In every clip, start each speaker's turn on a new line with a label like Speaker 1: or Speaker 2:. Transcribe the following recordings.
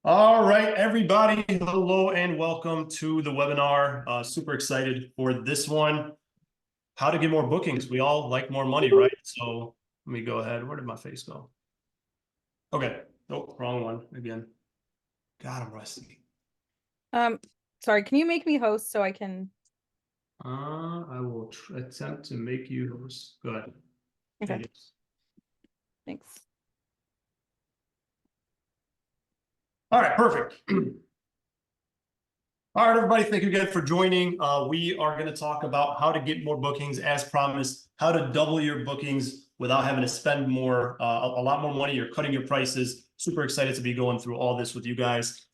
Speaker 1: All right, everybody, hello and welcome to the webinar. Super excited for this one. How to get more bookings. We all like more money, right? So let me go ahead. Where did my face go? Okay. Nope, wrong one again. God, I'm rusty.
Speaker 2: Sorry, can you make me host so I can?
Speaker 1: I will attempt to make you host. Go ahead.
Speaker 2: Okay, thanks.
Speaker 1: All right, perfect. All right, everybody, thank you again for joining. We are going to talk about how to get more bookings as promised, how to double your bookings without having to spend more, a lot more money or cutting your prices. Super excited to be going through all this with you guys.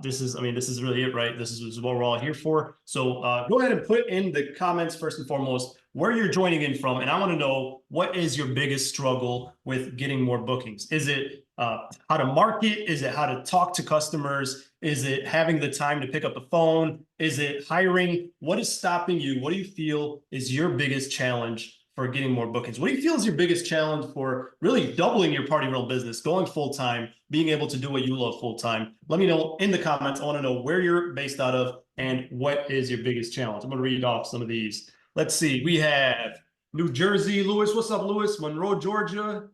Speaker 1: This is really it, right? This is what we're all here for. So go ahead and put in the comments first and foremost where you're joining in from. And I want to know, what is your biggest struggle with getting more bookings? Is it how to market? Is it how to talk to customers? Is it having the time to pick up the phone? Is it hiring? What is stopping you? What do you feel is your biggest challenge for getting more bookings? What do you feel is your biggest challenge for really doubling your party rental business, going full-time, being able to do what you love full-time? Let me know in the comments. I want to know where you're based out of and what is your biggest challenge. I'm going to read off some of these. Let's see. We have New Jersey. Lewis, what's up, Lewis? Monroe, Georgia.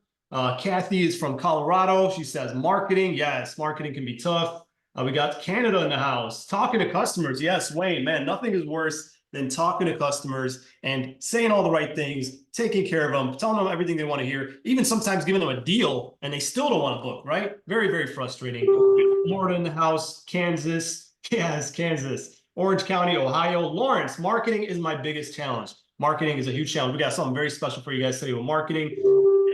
Speaker 1: Kathy is from Colorado. She says marketing. Yes, marketing can be tough. We got Canada in the house. Talking to customers. Yes, Wayne, man, nothing is worse than talking to customers and saying all the right things, taking care of them, telling them everything they want to hear, even sometimes giving them a deal and they still don't want to book, right? Very, very frustrating. Florida in the house. Kansas. Yes, Kansas. Orange County, Ohio. Lawrence, marketing is my biggest challenge. Marketing is a huge challenge. We got something very special for you guys today with marketing.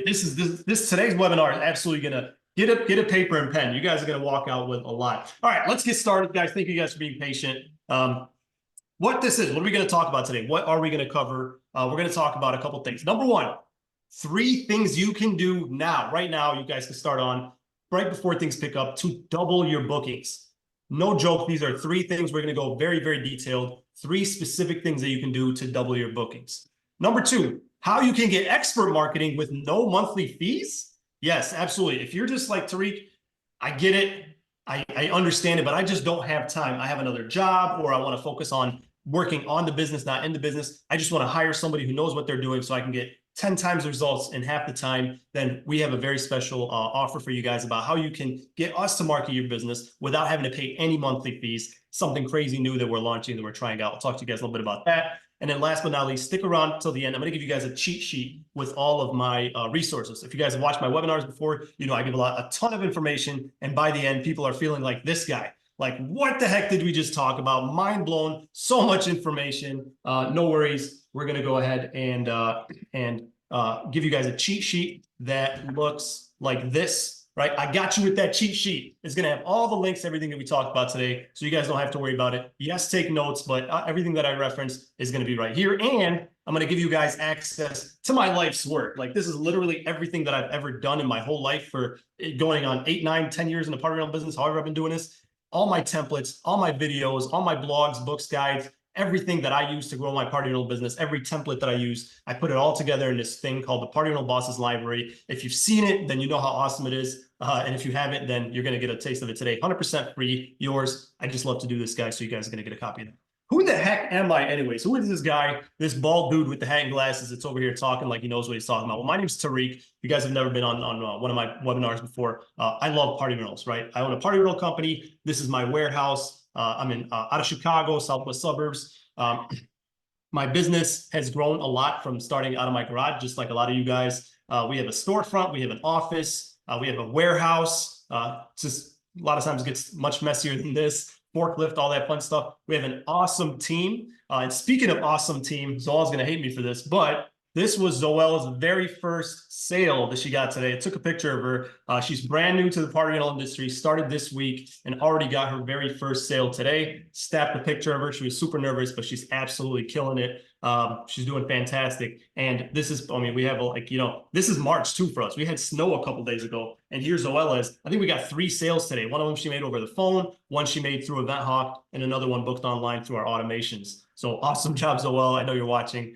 Speaker 1: Today's webinar is absolutely gonna get a paper and pen. You guys are gonna walk out with a lot. All right, let's get started, guys. Thank you guys for being patient. What are we gonna talk about today? What are we gonna cover? We're gonna talk about a couple things. Number one, 3 things you can do now, right now. You guys can start on right before things pick up to double your bookings. No joke. These are 3 things. We're gonna go very, very detailed. 3 specific things that you can do to double your bookings. Number 2, how you can get expert marketing with no monthly fees? Yes, absolutely. If you're just like Tariq, I get it. I understand it, but I just don't have time. I have another job, or I want to focus on working on the business, not in the business. I just want to hire somebody who knows what they're doing so I can get 10 times the results in half the time. Then we have a very special offer for you guys about how you can get us to market your business without having to pay any monthly fees. Something crazy new that we're launching, that we're trying out. I'll talk to you guys a little bit about that. And then last but not least, stick around till the end. I'm going to give you guys a cheat sheet with all of my resources. If you guys have watched my webinars before, you know I give a ton of information. And by the end, people are feeling like this guy. Like, what the heck did we just talk about? Mind blown. So much information. No worries. We're going to go ahead and give you guys a cheat sheet that looks like this. Right, I got you with that cheat sheet. It's going to have all the links, everything that we talked about today, so you guys don't have to worry about it. Yes, take notes, but everything that I referenced is going to be right here. And I'm going to give you guys access to my life's work. Like, this is literally everything that I've ever done in my whole life for going on 8, 9, 10 years in the party rental business, however I've been doing this. All my templates, all my videos, all my blogs, books, guides, everything that I use to grow my party rental business, every template that I use, I put it all together in this thing called the Party Rental Bosses Library. If you've seen it, then you know how awesome it is. And if you haven't, then you're going to get a taste of it today. 100% free, yours. I just love to do this, guys, so you guys are going to get a copy of it. Who the heck am I anyways? Who is this guy, this bald dude with the hat and glasses that's over here talking like he knows what he's talking about? Well, my name's Tariq. You guys have never been on one of my webinars before. I love party rentals, right? I own a party rental company. This is my warehouse. I'm out of Chicago, southwest suburbs. My business has grown a lot from starting out of my garage, just like a lot of you guys. We have a storefront, we have an office, we have a warehouse. Just a lot of times it gets much messier than this. Forklift, all that fun stuff. We have an awesome team. And speaking of awesome team, Zoel's going to hate me for this, but this was Zoel's very first sale that she got today. I took a picture of her. She's brand new to the party rental industry, started this week, and already got her very first sale today. Snapped a picture of her. She was super nervous, but she's absolutely killing it. She's doing fantastic. And this is, I mean, we have this is March too for us. We had snow a couple days ago. And here's Zoella's. I think we got 3 sales today. One of them she made over the phone, one she made through EventHawk, and another one booked online through our automations. So awesome job, Zoella. I know you're watching.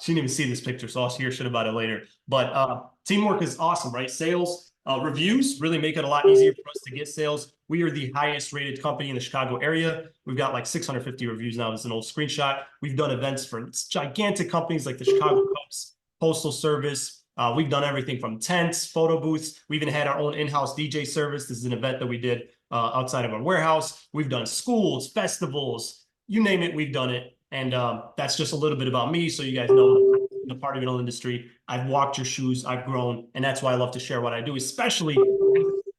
Speaker 1: She didn't even see this picture, so I'll hear shit about it later. But teamwork is awesome, right? Sales, Reviews really make it a lot easier for us to get sales. We are the highest rated company in the Chicago area. We've got like 650 reviews now. It's an old screenshot. We've done events for gigantic companies like the Chicago Cubs, Postal Service. We've done everything from tents, photo booths. We even had our own in-house DJ service. This is an event that we did outside of our warehouse. We've done schools, festivals, you name it, we've done it. And that's just a little bit about me, so you guys know in the party rental industry, I've walked your shoes, I've grown, and that's why I love to share what I do. Especially,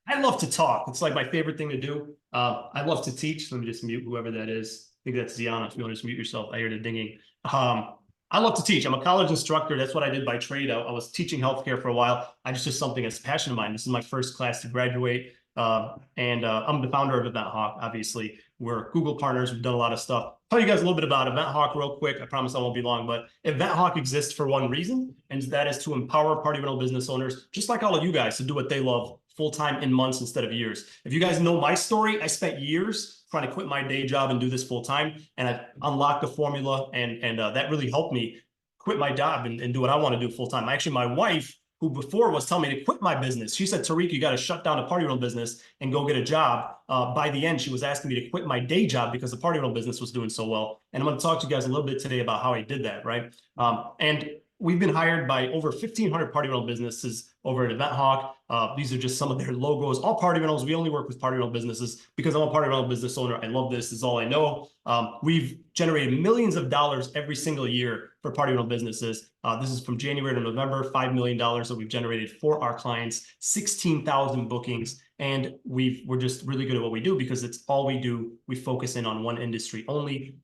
Speaker 1: I love to talk. It's like my favorite thing to do. I love to teach. Let me just mute whoever that is. I think that's Ziana. If you want to just mute yourself, I hear the dinging. I love to teach. I'm a college instructor. That's what I did by trade. I was teaching healthcare for a while. I just something that's a passion of mine. This is my first class to graduate. I'm the founder of EventHawk, obviously. We're Google partners. We've done a lot of stuff. Tell you guys a little bit about EventHawk real quick. I promise I won't be long, but EventHawk exists for one reason, and that is to empower party rental business owners, just like all of you guys, to do what they love full-time in months instead of years. If you guys know my story, I spent years trying to quit my day job and do this full-time, and I've unlocked the formula, and that really helped me quit my job and do what I want to do full-time. Actually, my wife, who before was telling me to quit my business, she said, Tariq, you got to shut down the party rental business and go get a job. By the end, she was asking me to quit my day job because the party rental business was doing so well. And I'm going to talk to you guys a little bit today about how I did that, right? And we've been hired by over 1,500 party rental businesses over at EventHawk. These are just some of their logos. All party rentals. We only work with party rental businesses because I'm a party rental business owner. I love this. This is all I know. We've generated millions of dollars every single year for party rental businesses. This is from January to November, $5 million that we've generated for our clients, 16,000 bookings. And we're just really good at what we do because it's all we do. We focus in on one industry only.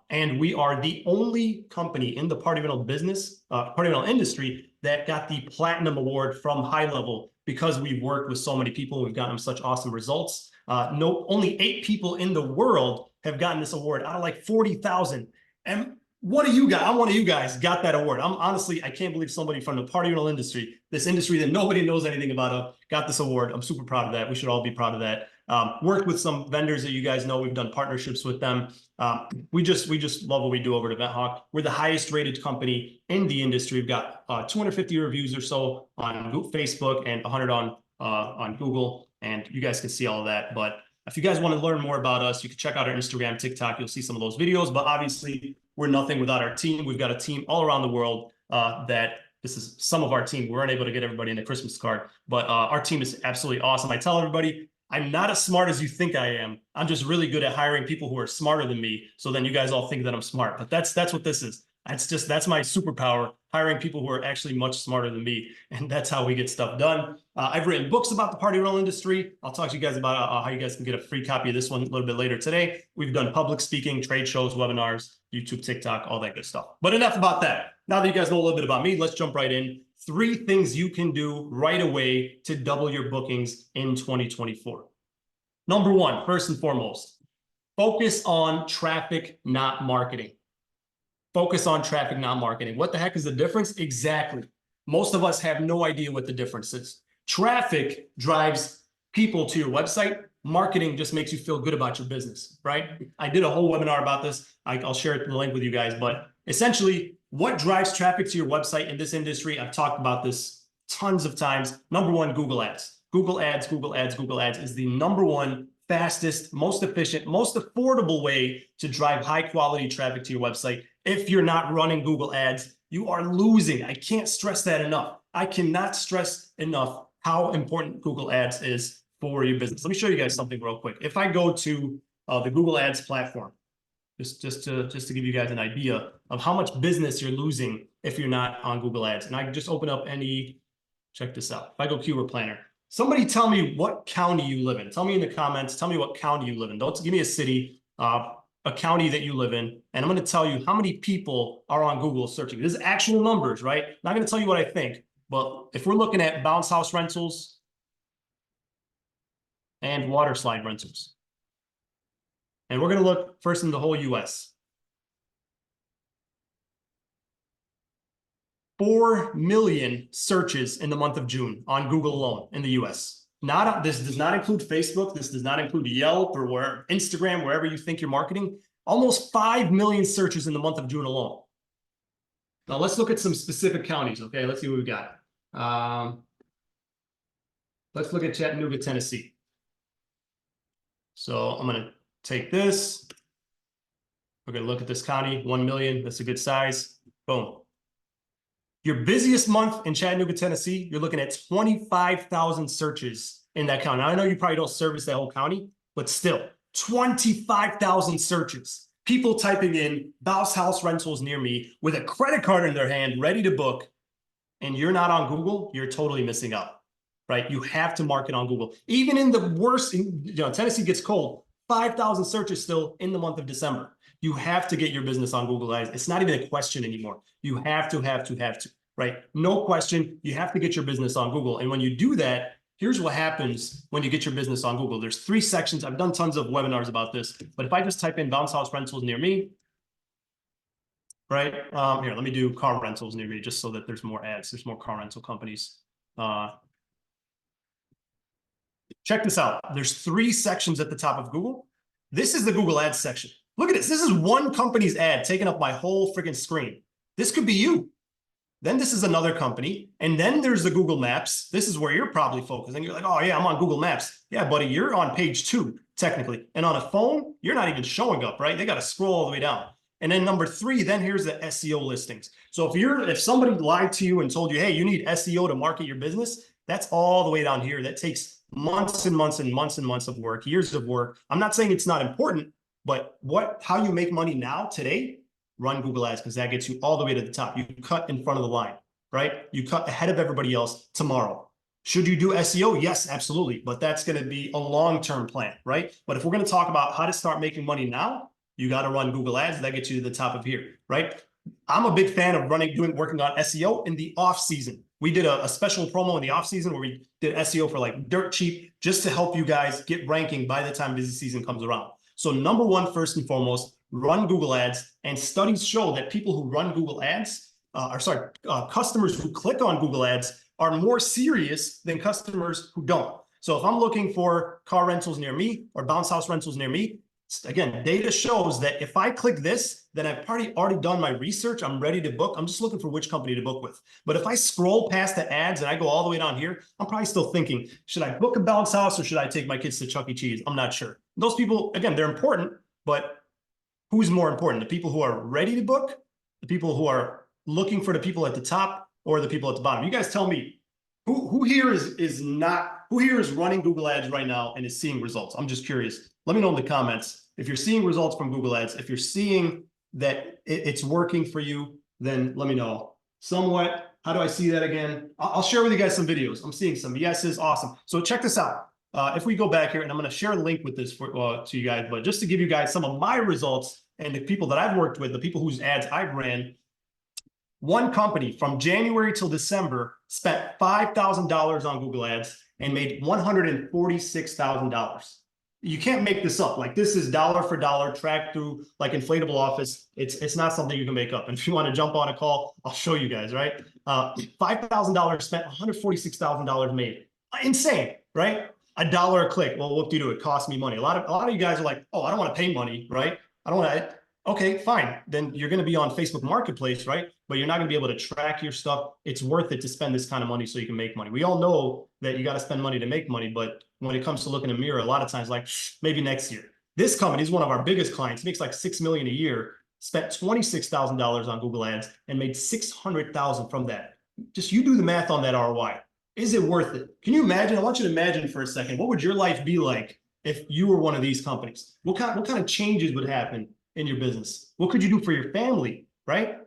Speaker 1: And we are the only company in the party rental business, party rental industry that got the Platinum Award from High Level because we've worked with so many people. We've gotten such awesome results. Only 8 people in the world have gotten this award out of like 40,000. And what do you guys? I'm one of you guys got that award. I can't believe somebody from the party rental industry, this industry that nobody knows anything about, got this award. I'm super proud of that. We should all be proud of that. Worked with some vendors that you guys know. We've done partnerships with them. We just love what we do over at EventHawk. We're the highest rated company in the industry. We've got 250 reviews or so on Facebook and 100 on Google. And you guys can see all of that. But if you guys want to learn more about us, you can check out our Instagram, TikTok. You'll see some of those videos. But obviously, we're nothing without our team. We've got a team all around the world this is some of our team. We weren't able to get everybody in a Christmas card, but our team is absolutely awesome. I tell everybody, I'm not as smart as you think I am. I'm just really good at hiring people who are smarter than me. So then you guys all think that I'm smart, but that's what this is. That's my superpower, hiring people who are actually much smarter than me. And that's how we get stuff done. I've written books about the party rental industry. I'll talk to you guys about how you guys can get a free copy of this one a little bit later today. We've done public speaking, trade shows, webinars, YouTube, TikTok, all that good stuff. But enough about that. Now that you guys know a little bit about me, let's jump right in. 3 things you can do right away to double your bookings in 2024. Number 1, first and foremost, focus on traffic, not marketing. Focus on traffic, not marketing. What the heck is the difference? Exactly. Most of us have no idea what the difference is. Traffic drives people to your website. Marketing just makes you feel good about your business, right? I did a whole webinar about this. I'll share the link with you guys, but essentially what drives traffic to your website in this industry, I've talked about this tons of times. Number 1, Google Ads. Google Ads, Google Ads, Google Ads is the number 1 fastest, most efficient, most affordable way to drive high quality traffic to your website. If you're not running Google Ads, you are losing. I can't stress that enough. I cannot stress enough how important Google Ads is for your business. Let me show you guys something real quick. If I go to the Google Ads platform, just to give you guys an idea of how much business you're losing if you're not on Google Ads. And I can just open up check this out. If I go Keyword Planner, somebody tell me what county you live in. Tell me in the comments, tell me what county you live in. Don't give me a city, a county that you live in. And I'm going to tell you how many people are on Google searching. This is actual numbers, right? I'm not going to tell you what I think, but if we're looking at bounce house rentals and water slide rentals, and we're going to look first in the whole US. 4 million searches in the month of June on Google alone in the US. This does not include Facebook. This does not include Yelp or Instagram, wherever you think you're marketing. Almost 5 million searches in the month of June alone. Now let's look at some specific counties. Okay, let's see what we got. Let's look at Chattanooga, Tennessee. So I'm going to take this. We're going to look at this county, 1 million. That's a good size. Boom. Your busiest month in Chattanooga, Tennessee, you're looking at 25,000 searches in that county. Now, I know you probably don't service that whole county, but still, 25,000 searches. People typing in Bounce House rentals near me with a credit card in their hand, ready to book, and you're not on Google, you're totally missing out, right? You have to market on Google. Even in the worst, Tennessee gets cold, 5,000 searches still in the month of December. You have to get your business on Google Ads. It's not even a question anymore. You have to, right? No question. You have to get your business on Google. And when you do that, here's what happens when you get your business on Google. There's 3 sections. I've done tons of webinars about this, but if I just type in bounce house rentals near me, right? Here, let me do car rentals near me just so that there's more ads. There's more car rental companies. Check this out. There's 3 sections at the top of Google. This is the Google Ads section. Look at this. This is one company's ad taking up my whole freaking screen. This could be you. Then this is another company. And then there's the Google Maps. This is where you're probably focusing. You're like, oh yeah, I'm on Google Maps. Yeah, buddy, you're on page 2, technically. And on a phone, you're not even showing up, right? They got to scroll all the way down. And then number 3, then here's the SEO listings. So if somebody lied to you and told you, hey, you need SEO to market your business, that's all the way down here. That takes months and months and months and months of work, years of work. I'm not saying it's not important, but how you make money now, today, run Google Ads, because that gets you all the way to the top. You cut in front of the line, right? You cut ahead of everybody else tomorrow. Should you do SEO? Yes, absolutely. But that's going to be a long-term plan, right? But if we're going to talk about how to start making money now, you got to run Google Ads. That gets you to the top of here, right? I'm a big fan of working on SEO in the off season. We did a special promo in the off season where we did SEO for like dirt cheap, just to help you guys get ranking by the time busy season comes around. So number 1, first and foremost, run Google Ads. And studies show that people who run Google Ads, customers who click on Google Ads are more serious than customers who don't. So if I'm looking for car rentals near me or bounce house rentals near me, again, data shows that if I click this, then I've already done my research. I'm ready to book. I'm just looking for which company to book with. But if I scroll past the ads and I go all the way down here, I'm probably still thinking, should I book a bounce house or should I take my kids to Chuck E. Cheese? I'm not sure. Those people, again, they're important, but who's more important? The people who are ready to book, the people who are looking for the people at the top, or the people at the bottom? You guys tell me, who here is running Google Ads right now and is seeing results? I'm just curious. Let me know in the comments. If you're seeing results from Google Ads, if you're seeing that it's working for you, then let me know. Somewhat, how do I see that again? I'll share with you guys some videos. I'm seeing some yeses, awesome. So check this out. If we go back here, and I'm going to share a link with this to you guys, but just to give you guys some of my results and the people that I've worked with, the people whose ads I've ran, one company from January till December spent $5,000 on Google Ads and made $146,000. You can't make this up. Like, this is dollar for dollar tracked through like Inflatable Office. It's not something you can make up. And if you want to jump on a call, I'll show you guys, right? $5,000 spent, $146,000 made. Insane, right? $1 a click. Well, what do you do? It costs me money. A lot of you guys are like, oh, I don't want to pay money, right? I don't want to. Okay, fine. Then you're going to be on Facebook Marketplace, right? But you're not going to be able to track your stuff. It's worth it to spend this kind of money so you can make money. We all know that you got to spend money to make money, but when it comes to looking in a mirror, a lot of times, like, maybe next year. This company is one of our biggest clients, makes like $6 million a year, spent $26,000 on Google Ads and made $600,000 from that. Just you do the math on that ROI. Is it worth it? Can you imagine? I want you to imagine for a second, what would your life be like if you were one of these companies? What kind of changes would happen in your business? What could you do for your family, right?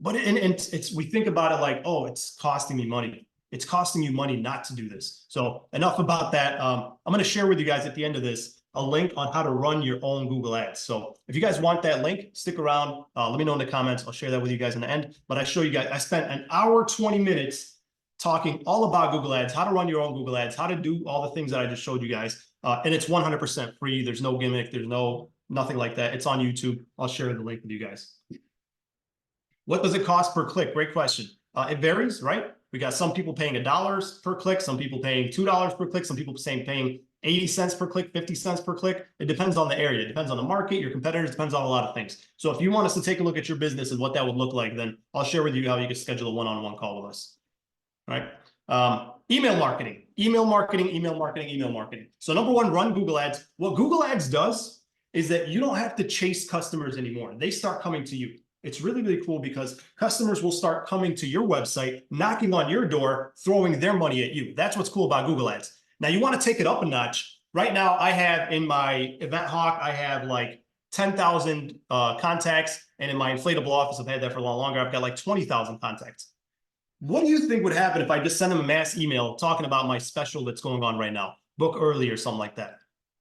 Speaker 1: But we think about it like, oh, it's costing me money. It's costing you money not to do this. So enough about that. I'm going to share with you guys at the end of this a link on how to run your own Google Ads. So if you guys want that link, stick around. Let me know in the comments. I'll share that with you guys in the end. But I show you guys, I spent an hour, 20 minutes talking all about Google Ads, how to run your own Google Ads, how to do all the things that I just showed you guys. And it's 100% free. There's no gimmick. There's nothing like that. It's on YouTube. I'll share the link with you guys. What does it cost per click? Great question. It varies, right? We got some people paying $1 per click, some people paying $2 per click, some people paying 80 cents per click, 50 cents per click. It depends on the area. It depends on the market, your competitors, depends on a lot of things. So if you want us to take a look at your business and what that would look like, then I'll share with you how you can schedule a one-on-one call with us. All right. Email marketing. email marketing, email marketing, email marketing. So number one, run Google Ads. What Google Ads does is that you don't have to chase customers anymore. They start coming to you. It's really, really cool because customers will start coming to your website, knocking on your door, throwing their money at you. That's what's cool about Google Ads. Now you want to take it up a notch. Right now, I have in my Event Hawk, I have like 10,000 contacts. And in my inflatable office, I've had that for a lot longer. I've got like 20,000 contacts. What do you think would happen if I just send them a mass email talking about my special that's going on right now? Book early or something like that.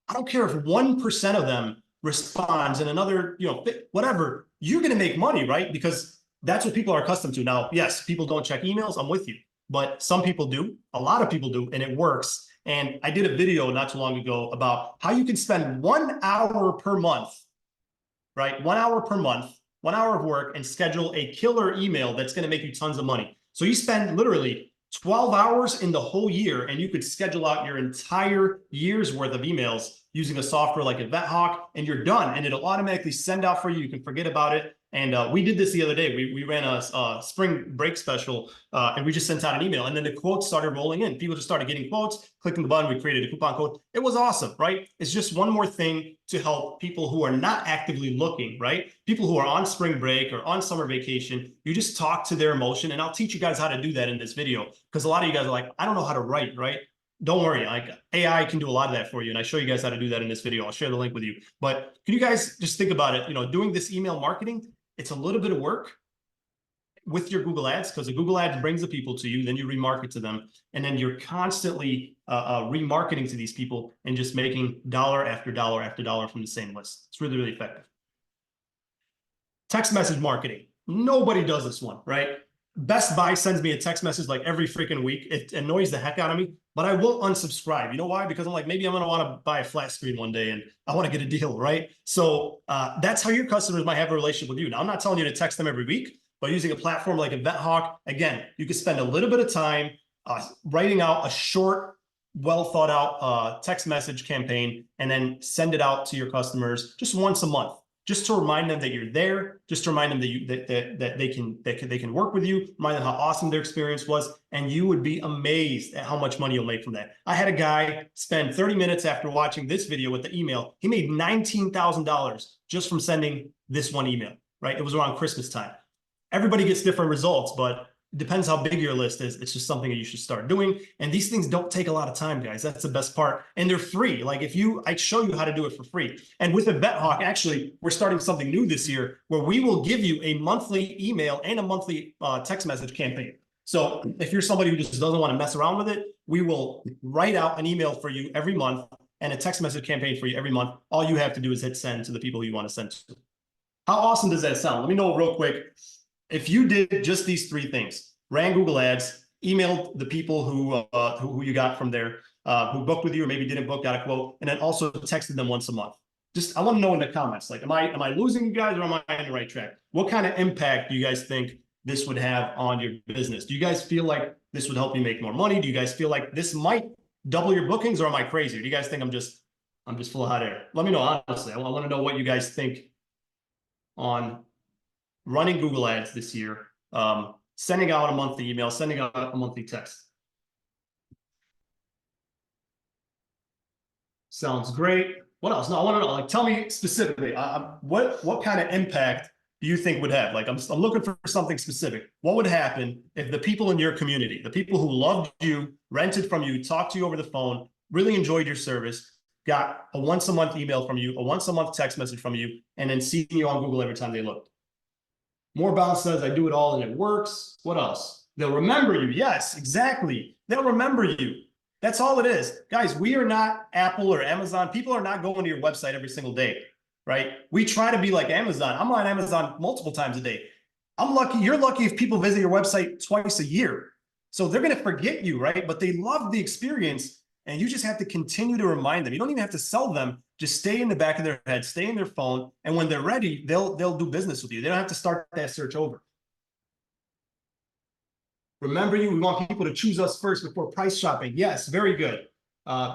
Speaker 1: I don't care if 1% of them responds and another, whatever, you're going to make money, right? Because that's what people are accustomed to. Now, yes, people don't check emails. I'm with you. But some people do. A lot of people do, and it works. And I did a video not too long ago about how you can spend 1 hour per month, right? 1 hour per month, 1 hour of work, and schedule a killer email that's going to make you tons of money. So you spend literally 12 hours in the whole year, and you could schedule out your entire year's worth of emails using a software like Event Hawk, and you're done. And it'll automatically send out for you. You can forget about it. And we did this the other day. We ran a spring break special, and we just sent out an email. And then the quotes started rolling in. People just started getting quotes, clicking the button. We created a coupon code. It was awesome, right? It's just one more thing to help people who are not actively looking, right? People who are on spring break or on summer vacation. You just talk to their emotion. And I'll teach you guys how to do that in this video, because a lot of you guys are like, I don't know how to write, right? Don't worry, AI can do a lot of that for you. And I show you guys how to do that in this video. I'll share the link with you. But can you guys just think about it? Doing this email marketing, it's a little bit of work with your Google Ads, because the Google Ads brings the people to you, then you remarket to them, and then you're constantly remarketing to these people and just making dollar after dollar after dollar from the same list. It's really, really effective. Text message marketing. Nobody does this one, right? Best Buy sends me a text message like every freaking week. It annoys the heck out of me, but I won't unsubscribe. You know why? Because I'm like, maybe I'm going to want to buy a flat screen one day and I want to get a deal, right? So that's how your customers might have a relationship with you. Now, I'm not telling you to text them every week, but using a platform like Event Hawk, again, you can spend a little bit of time writing out a short, well thought out text message campaign, and then send it out to your customers just once a month, just to remind them that you're there, just to remind them that they can work with you, remind them how awesome their experience was, and you would be amazed at how much money you'll make from that. I had a guy spend 30 minutes after watching this video with the email. He made $19,000 just from sending this one email, right? It was around Christmas time. Everybody gets different results, but it depends how big your list is. It's just something that you should start doing. And these things don't take a lot of time, guys. That's the best part. And they're free. Like I show you how to do it for free. And with Event Hawk, actually, we're starting something new this year where we will give you a monthly email and a monthly text message campaign. So if you're somebody who just doesn't want to mess around with it, we will write out an email for you every month and a text message campaign for you every month. All you have to do is hit send to the people you want to send to. How awesome does that sound? Let me know real quick. If you did just these three things, ran Google Ads, emailed the people who you got from there, who booked with you or maybe didn't book, got a quote, and then also texted them once a month. I want to know in the comments, like, am I losing you guys or am I on the right track? What kind of impact do you guys think this would have on your business? Do you guys feel like this would help you make more money? Do you guys feel like this might double your bookings, or am I crazy? Or do you guys think I'm just full of hot air? Let me know, honestly. I want to know what you guys think on running Google Ads this year, sending out a monthly email, sending out a monthly text. Sounds great. What else? No, I want to know, like, tell me specifically, what kind of impact do you think would have? Like, I'm looking for something specific. What would happen if the people in your community, the people who loved you, rented from you, talked to you over the phone, really enjoyed your service, got a once a month email from you, a once a month text message from you, and then seeing you on Google every time they looked? More Bounce says, I do it all and it works. What else? They'll remember you. Yes, exactly. They'll remember you. That's all it is. Guys, we are not Apple or Amazon. People are not going to your website every single day, right? We try to be like Amazon. I'm on Amazon multiple times a day. I'm lucky. You're lucky if people visit your website twice a year. So they're going to forget you, right? But they love the experience, and you just have to continue to remind them. You don't even have to sell them. Just stay in the back of their head, stay in their phone, and when they're ready, they'll do business with you. They don't have to start that search over. Remember you, we want people to choose us first before price shopping. Yes, very good.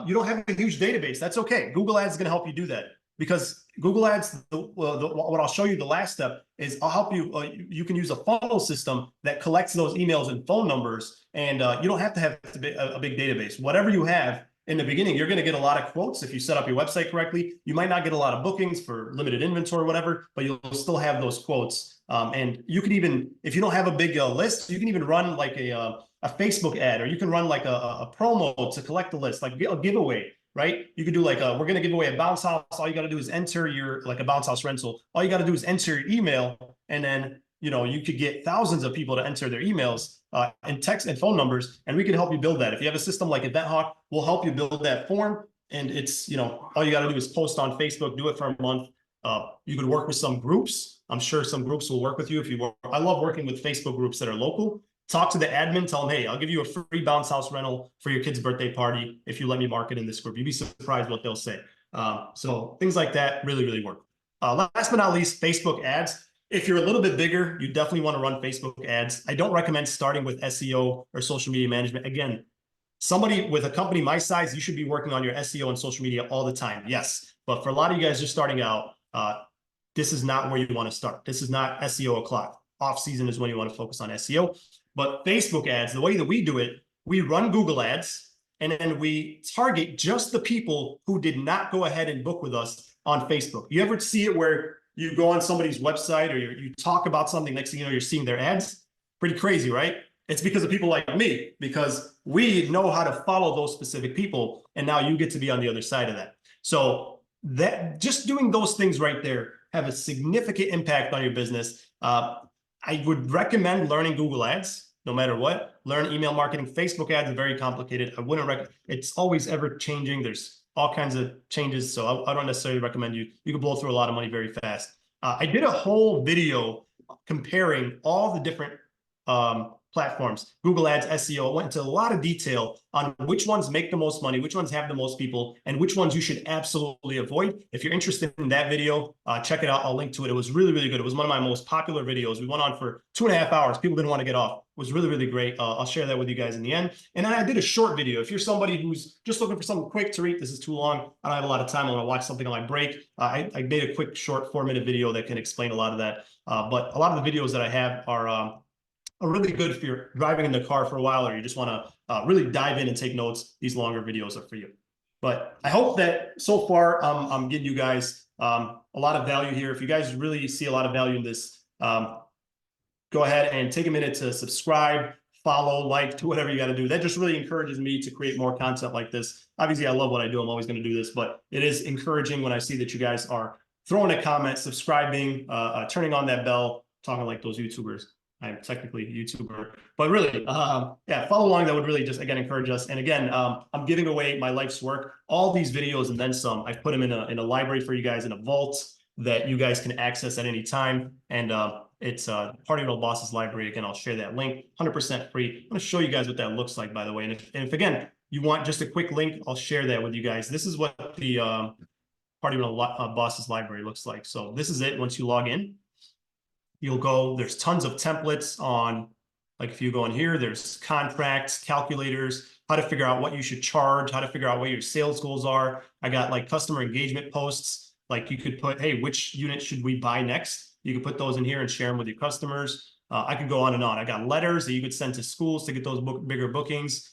Speaker 1: You don't have a huge database. That's okay. Google Ads is going to help you do that. because Google Ads, what I'll show you the last step is I'll help you. You can use a funnel system that collects those emails and phone numbers, and you don't have to have a big database. Whatever you have in the beginning, you're going to get a lot of quotes if you set up your website correctly. You might not get a lot of bookings for limited inventory or whatever, but you'll still have those quotes. And you could even, if you don't have a big list, you can even run like a Facebook ad, or you can run like a promo to collect the list, like a giveaway. Right? You could do like we're going to give away a bounce house. All you got to do is enter your, like a bounce house rental. All you got to do is enter your email, and then you could get thousands of people to enter their emails and text and phone numbers, and we can help you build that. If you have a system like EventHawk, we'll help you build that form. And it's all you got to do is post on Facebook, do it for a month. You could work with some groups. I'm sure some groups will work with you if you work. I love working with Facebook groups that are local. Talk to the admin, tell them, hey, I'll give you a free bounce house rental for your kid's birthday party if you let me market in this group. You'd be surprised what they'll say. So things like that really, really work. Last but not least, Facebook ads. If you're a little bit bigger, you definitely want to run Facebook ads. I don't recommend starting with SEO or social media management. Again, somebody with a company my size, you should be working on your SEO and social media all the time. Yes. But for a lot of you guys just starting out, this is not where you want to start. This is not SEO o'clock. Off season is when you want to focus on SEO. But Facebook ads, the way that we do it, we run Google ads, and then we target just the people who did not go ahead and book with us on Facebook. You ever see it where you go on somebody's website or you talk about something, next thing you know, you're seeing their ads? Pretty crazy, right? It's because of people like me, because we know how to follow those specific people, and now you get to be on the other side of that. So that just doing those things right there have a significant impact on your business. I would recommend learning Google Ads, no matter what. Learn email marketing. Facebook ads are very complicated. I wouldn't recommend. It's always ever changing. There's all kinds of changes, so I don't necessarily recommend you. You can blow through a lot of money very fast. I did a whole video comparing all the different platforms, Google Ads, SEO. I went into a lot of detail on which ones make the most money, which ones have the most people, and which ones you should absolutely avoid. If you're interested in that video, check it out. I'll link to it. It was really, really good. It was one of my most popular videos. We went on for 2.5 hours. People didn't want to get off. It was really, really great. I'll share that with you guys in the end. And then I did a short video. If you're somebody who's just looking for something quick, Tariq, this is too long, I don't have a lot of time, I want to watch something on my break, I made a quick, short 4-minute video that can explain a lot of that. But a lot of the videos that I have are really good if you're driving in the car for a while, or you just want to really dive in and take notes. These longer videos are for you. But I hope that so far I'm getting you guys a lot of value here. If you guys really see a lot of value in this, go ahead and take a minute to subscribe, follow, like, do whatever you got to do. That just really encourages me to create more content like this. Obviously, I love what I do. I'm always going to do this, but it is encouraging when I see that you guys are throwing a comment, subscribing, turning on that bell, talking like those YouTubers. I'm technically a YouTuber, but really, yeah, follow along. That would really just, again, encourage us. And again, I'm giving away my life's work, all these videos and then some. I've put them in a library for you guys, in a vault that you guys can access at any time. And it's Party Real Bosses Library. Again, I'll share that link, 100% free. I'm going to show you guys what that looks like, by the way. And if again, you want just a quick link, I'll share that with you guys. This is what the Party Real Bosses Library looks like. So this is it. Once you log in, you'll go, there's tons of templates on, like if you go in here, there's contracts, calculators, how to figure out what you should charge, how to figure out what your sales goals are. I got like customer engagement posts. Like you could put, hey, which unit should we buy next? You can put those in here and share them with your customers. I could go on and on. I got letters that you could send to schools to get those bigger bookings.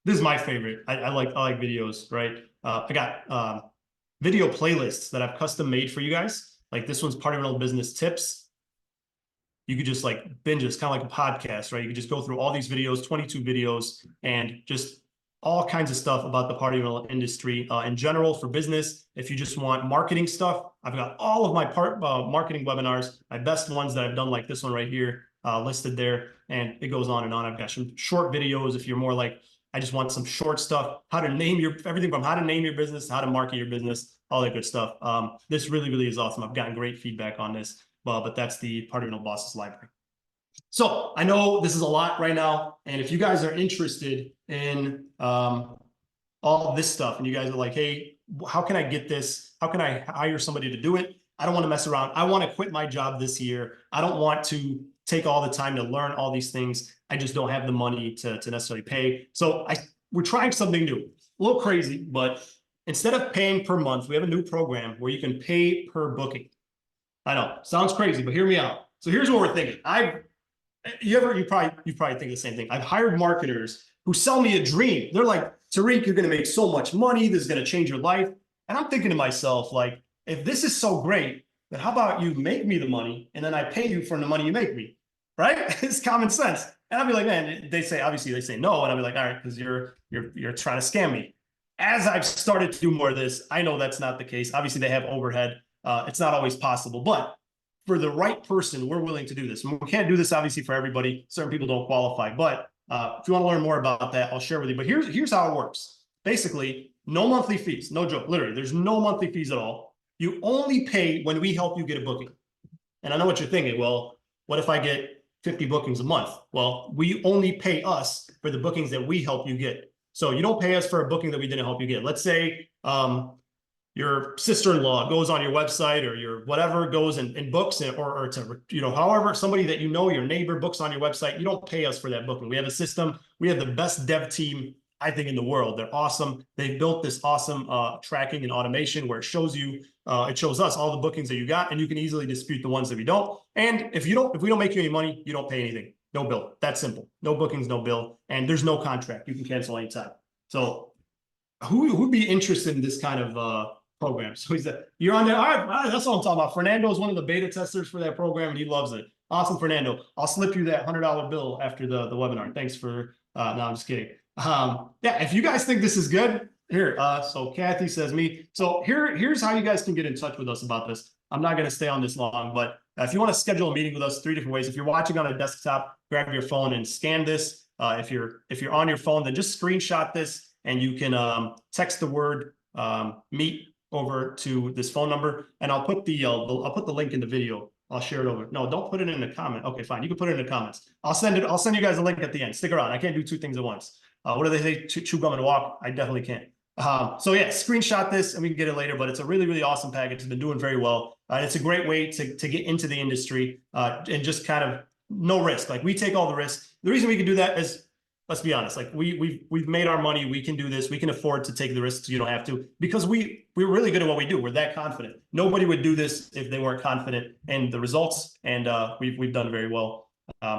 Speaker 1: This is my favorite. I like videos, right? I got video playlists that I've custom made for you guys. Like this one's Party Rental Business Tips. You could just like binge it. It's kind of like a podcast, right? You could just go through all these videos, 22 videos, and just all kinds of stuff about the party rental industry in general for business. If you just want marketing stuff, I've got all of my marketing webinars, my best ones that I've done, like this one right here, listed there, and it goes on and on. I've got some short videos if you're more like, I just want some short stuff, how to name your, everything from how to name your business, how to market your business, all that good stuff. This really, really is awesome. I've gotten great feedback on this. But that's the Party Rental Bosses Library. So I know this is a lot right now, and if you guys are interested in all this stuff, and you guys are like, hey, how can I get this? How can I hire somebody to do it? I don't want to mess around. I want to quit my job this year. I don't want to take all the time to learn all these things. I just don't have the money to necessarily pay. So we're trying something new. A little crazy, but instead of paying per month, we have a new program where you can pay per booking. I know, sounds crazy, but hear me out. So here's what we're thinking. You probably think the same thing. I've hired marketers who sell me a dream. They're like, Tariq, you're going to make so much money. This is going to change your life. And I'm thinking to myself, like, if this is so great, then how about you make me the money and then I pay you for the money you make me, right? It's common sense. And I'll be like, man, obviously they say no. And I'll be like, all right, because you're trying to scam me. As I've started to do more of this, I know that's not the case. Obviously they have overhead. It's not always possible, but for the right person, we're willing to do this. And we can't do this obviously for everybody. Certain people don't qualify, but if you want to learn more about that, I'll share with you. But here's how it works. Basically, no monthly fees, no joke. Literally, there's no monthly fees at all. You only pay when we help you get a booking. And I know what you're thinking. Well, what if I get 50 bookings a month? Well, we only pay us for the bookings that we help you get. So you don't pay us for a booking that we didn't help you get. Let's say your sister-in-law goes on your website or your whatever goes and books it, or to, however, somebody that your neighbor books on your website, you don't pay us for that booking. We have a system. We have the best dev team, I think, in the world. They're awesome. They built this awesome tracking and automation where it shows us all the bookings that you got, and you can easily dispute the ones that we don't. And if we don't make you any money, you don't pay anything. No bill. That's simple. No bookings, no bill, and there's no contract. You can cancel anytime. So who'd be interested in this kind of program? So you're on there. All right, that's what I'm talking about. Fernando is one of the beta testers for that program, and he loves it. Awesome, Fernando. I'll slip you that $100 bill after the webinar. Thanks for. No, I'm just kidding. Yeah, if you guys think this is good, here. So Kathy says me. So here's how you guys can get in touch with us about this. I'm not going to stay on this long, but if you want to schedule a meeting with us, 3 different ways. If you're watching on a desktop, grab your phone and scan this. If you're on your phone, then just screenshot this, and you can text the word meet over to this phone number, and I'll put the link in the video. I'll share it over. No, don't put it in the comment. Okay, fine. You can put it in the comments. I'll send you guys a link at the end. Stick around. I can't do 2 things at once. What do they say? Chew gum and walk. I definitely can't. So yeah, screenshot this and we can get it later, but it's a really, really awesome package. It's been doing very well. And it's a great way to get into the industry and just kind of no risk. Like, we take all the risks. The reason we can do that is, let's be honest, like we've made our money. We can do this. We can afford to take the risks. You don't have to, because we're really good at what we do. We're that confident. Nobody would do this if they weren't confident in the results. And we've done very well.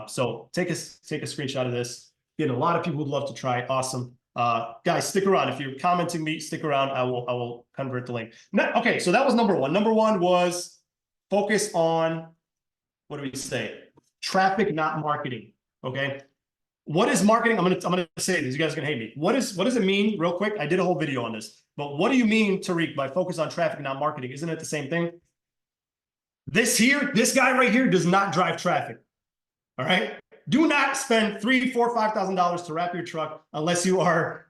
Speaker 1: So take a screenshot of this. Getting a lot of people who'd love to try. Awesome. Guys, stick around. If you're commenting me, stick around. I will convert the link. Okay, so that was number one. Number one was focus on, what do we say? Traffic, not marketing. Okay. What is marketing? I'm gonna say this. You guys are gonna hate me. What does it mean, real quick? I did a whole video on this. But what do you mean, Tariq, by focus on traffic, not marketing? Isn't it the same thing? This guy right here does not drive traffic. All right. Do not spend $3,000, $4,000, $5,000 to wrap your truck unless you are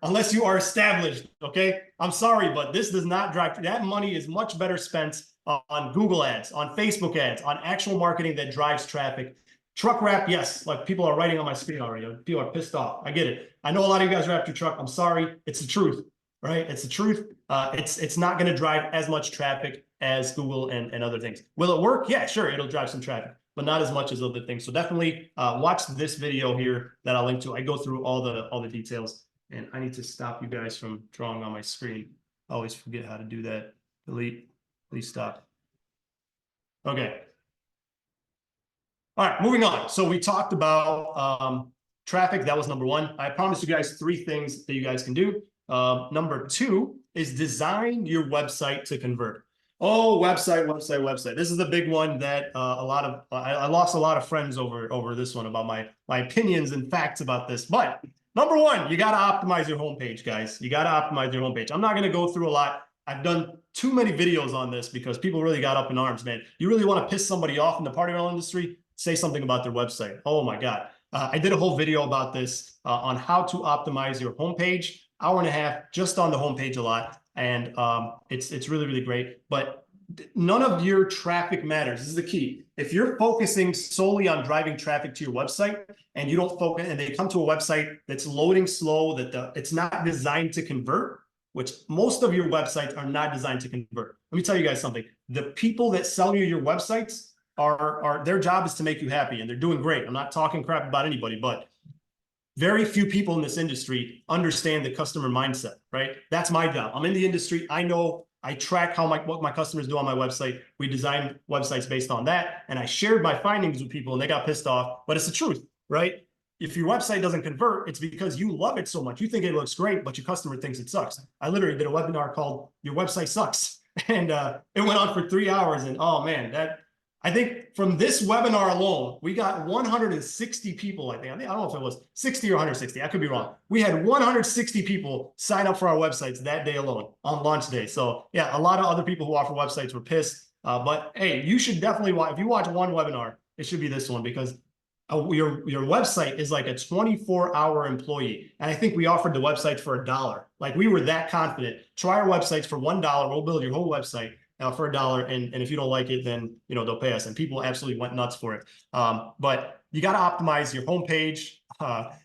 Speaker 1: established. Okay, I'm sorry, but this does not drive. That money is much better spent on Google ads, on Facebook ads, on actual marketing that drives traffic. Truck wrap, yes, like people are writing on my screen already. People are pissed off. I get it. I know a lot of you guys wrapped your truck. I'm sorry. It's the truth, right? It's the truth. It's not going to drive as much traffic as Google and other things. Will it work? Yeah, sure. It'll drive some traffic, but not as much as other things. So definitely watch this video here that I'll link to. I go through all the details, and I need to stop you guys from drawing on my screen. I always forget how to do that. Delete, please stop. Okay. All right, moving on. So we talked about traffic. That was number one. I promised you guys 3 things that you guys can do. Number 2 is design your website to convert. Oh, website. This is the big one that I lost a lot of friends over this one, about my opinions and facts about this. But number 1, you got to optimize your homepage, guys. You got to optimize your homepage. I'm not going to go through a lot. I've done too many videos on this because people really got up in arms, man. You really want to piss somebody off in the party rental industry? Say something about their website. Oh my God. I did a whole video about this on how to optimize your homepage. Hour and a half just on the homepage a lot. And it's really, really great. But none of your traffic matters. This is the key. If you're focusing solely on driving traffic to your website and you don't focus, and they come to a website that's loading slow, it's not designed to convert, which most of your websites are not designed to convert. Let me tell you guys something. The people that sell you your websites are their job is to make you happy, and they're doing great. I'm not talking crap about anybody, but very few people in this industry understand the customer mindset, right? That's my job. I'm in the industry. I know, I track what my customers do on my website. We design websites based on that. And I shared my findings with people and they got pissed off, but it's the truth, right? If your website doesn't convert, it's because you love it so much. You think it looks great, but your customer thinks it sucks. I literally did a webinar called Your Website Sucks. And it went on for 3 hours. And oh man, I think from this webinar alone, we got 160 people, I don't know if it was 60 or 160. I could be wrong. We had 160 people sign up for our websites that day alone on launch day. So yeah, a lot of other people who offer websites were pissed. But hey, you should definitely watch, if you watch one webinar, it should be this one, because your website is like a 24-hour employee. And I think we offered the websites for $1. Like, we were that confident. Try our websites for $1. We'll build your whole website for $1. And if you don't like it, then, you know, they'll pay us. And people absolutely went nuts for it. But you got to optimize your homepage,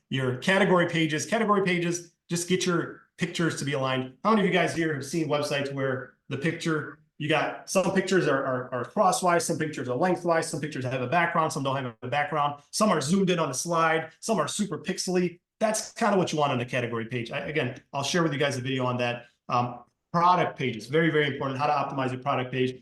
Speaker 1: your category pages. Category pages, just get your pictures to be aligned. How many of you guys here have seen websites where the picture, you got some pictures are crosswise, some pictures are lengthwise, some pictures have a background, some don't have a background, some are zoomed in on a slide, some are super pixely. That's kind of what you want on a category page. Again, I'll share with you guys a video on that. Product pages, very, very important. How to optimize your product page. Me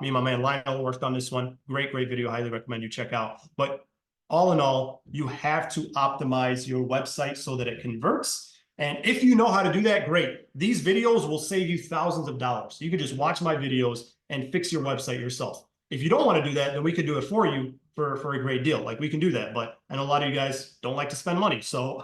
Speaker 1: and my man Lionel worked on this one. Great video. Highly recommend you check out. But all in all, you have to optimize your website so that it converts. And if you know how to do that, great. These videos will save you thousands of dollars. You can just watch my videos and fix your website yourself. If you don't want to do that, then we could do it for you for a great deal. Like, we can do that. But I know a lot of you guys don't like to spend money. So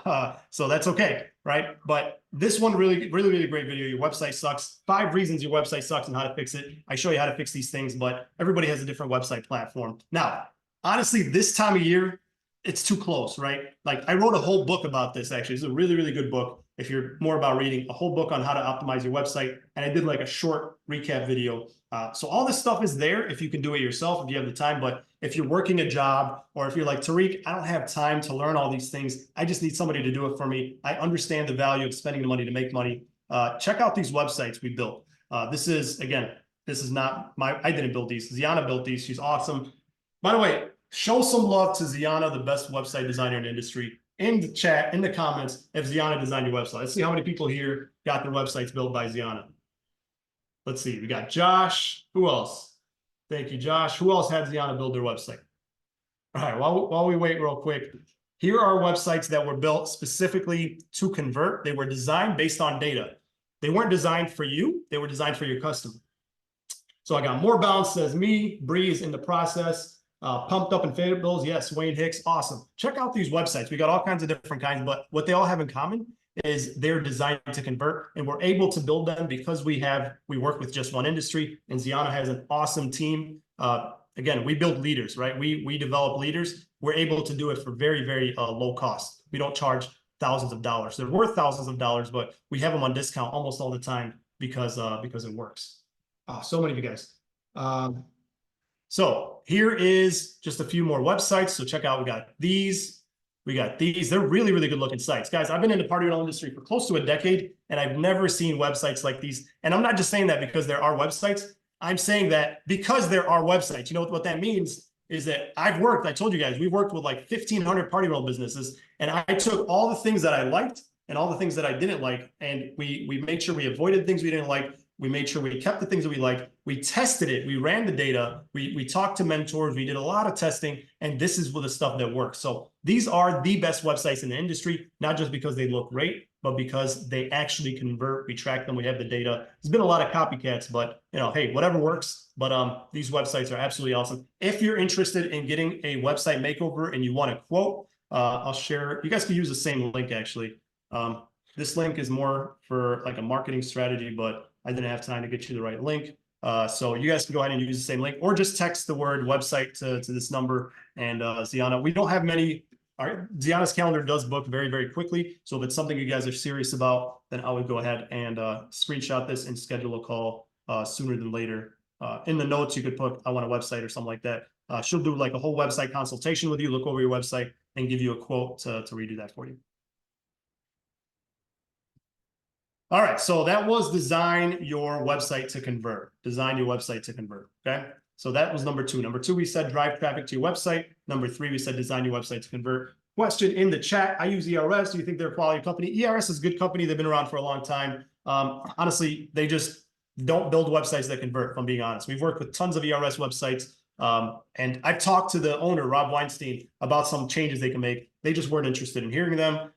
Speaker 1: that's okay, right? But this one, really great video. Your website sucks. 5 reasons your website sucks and how to fix it. I show you how to fix these things, but everybody has a different website platform. Now, honestly, this time of year, it's too close, right? Like, I wrote a whole book about this, actually. It's a really good book. If you're more about reading, a whole book on how to optimize your website. And I did like a short recap video. So all this stuff is there if you can do it yourself, if you have the time. But if you're working a job, or if you're like, Tariq, I don't have time to learn all these things. I just need somebody to do it for me. I understand the value of spending the money to make money. Check out these websites we built. This is not I didn't build these. Ziana built these. She's awesome. By the way, show some love to Ziana, the best website designer in the industry. In the chat, in the comments, if Ziana designed your website. Let's see how many people here got their websites built by Ziana. Let's see. We got Josh. Who else? Thank you, Josh. Who else had Ziana build their website? All right, while we wait real quick, here are websites that were built specifically to convert. They were designed based on data. They weren't designed for you. They were designed for your customer. So I got More Bounce says me. Bree is in the process. Pumped Up and Faded Bills. Yes, Wayne Hicks. Awesome. Check out these websites. We got all kinds of different kinds, but what they all have in common is they're designed to convert, and we're able to build them because we work with just one industry, and Ziana has an awesome team. Again, we build leaders, right? We develop leaders. We're able to do it for very low cost. We don't charge thousands of dollars. They're worth thousands of dollars, but we have them on discount almost all the time because it works. So many of you guys. So here is just a few more websites. So check out, we got these. They're really good looking sites. Guys, I've been in the party rental industry for close to a decade, and I've never seen websites like these. And I'm not just saying that because there are websites. I'm saying that because there are websites. You know what that means is that I told you guys, we've worked with like 1,500 party rental businesses, and I took all the things that I liked and all the things that I didn't like, and we made sure we avoided things we didn't like. We made sure we kept the things that we liked. We tested it. We ran the data. We talked to mentors. We did a lot of testing, and this is the stuff that works. So these are the best websites in the industry, not just because they look great, but because they actually convert. We track them. We have the data. There's been a lot of copycats, but hey, whatever works. But these websites are absolutely awesome. If you're interested in getting a website makeover and you want a quote, I'll share. You guys can use the same link actually. This link is more for like a marketing strategy, but I didn't have time to get you the right link. So you guys can go ahead and use the same link, or just text the word website to this number. And Ziana, we don't have many. Ziana's calendar does book very quickly. So if it's something you guys are serious about, then I would go ahead and screenshot this and schedule a call sooner than later. In the notes, you could put, I want a website or something like that. She'll do like a whole website consultation with you, look over your website, and give you a quote to redo that for you. All right, so that was design your website to convert. Design your website to convert, okay? So that was number 2. Number 2, we said drive traffic to your website. Number 3, we said design your website to convert. question in the chat. I use ERS. Do you think they're a quality company? ERS is a good company. They've been around for a long time. Honestly, they just don't build websites that convert, if I'm being honest. We've worked with tons of ERS websites. And I've talked to the owner, Rob Weinstein, about some changes they can make. They just weren't interested in hearing them.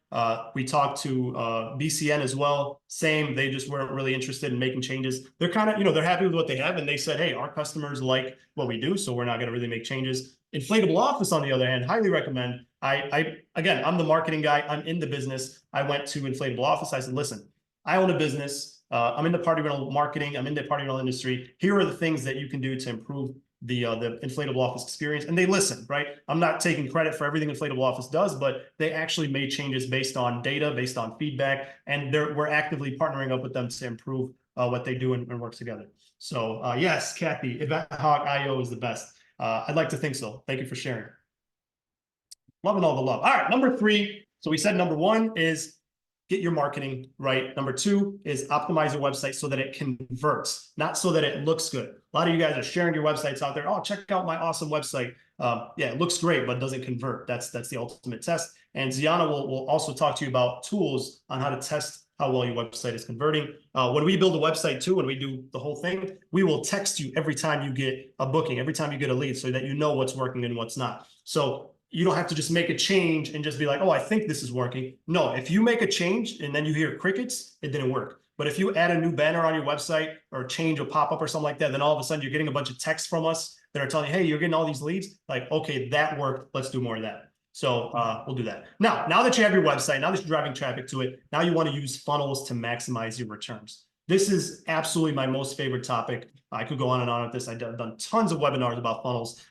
Speaker 1: We talked to BCN as well. Same, they just weren't really interested in making changes. They're kind of, they're happy with what they have. And they said, hey, our customers like what we do, so we're not going to really make changes. Inflatable Office, on the other hand, highly recommend. Again, I'm the marketing guy. I'm in the business. I went to Inflatable Office. I said, listen, I own a business. I'm in the party rental marketing. I'm in the party rental industry. Here are the things that you can do to improve the Inflatable Office experience. And they listen, right? I'm not taking credit for everything Inflatable Office does, but they actually made changes based on data, based on feedback, and we're actively partnering up with them to improve what they do and work together. So yes, Kathy, EventHawk.io is the best. I'd like to think so. Thank you for sharing. Loving all the love. All right, number 3. So we said number 1 is get your marketing right. Number 2 is optimize your website so that it converts, not so that it looks good. A lot of you guys are sharing your websites out there. Oh, check out my awesome website. Yeah, it looks great, but doesn't convert. That's the ultimate test. And Ziana will also talk to you about tools on how to test how well your website is converting. When we build a website too, when we do the whole thing, we will text you every time you get a booking, every time you get a lead, so that you know what's working and what's not. So you don't have to just make a change and just be like, oh, I think this is working. No, if you make a change and then you hear crickets, it didn't work. But if you add a new banner on your website or change a pop-up or something like that, then all of a sudden you're getting a bunch of texts from us that are telling you, hey, you're getting all these leads. Like, okay, that worked. Let's do more of that. So we'll do that. Now that you have your website, now that you're driving traffic to it, now you want to use funnels to maximize your returns. This is absolutely my most favorite topic. I could go on and on with this. I've done tons of webinars about funnels.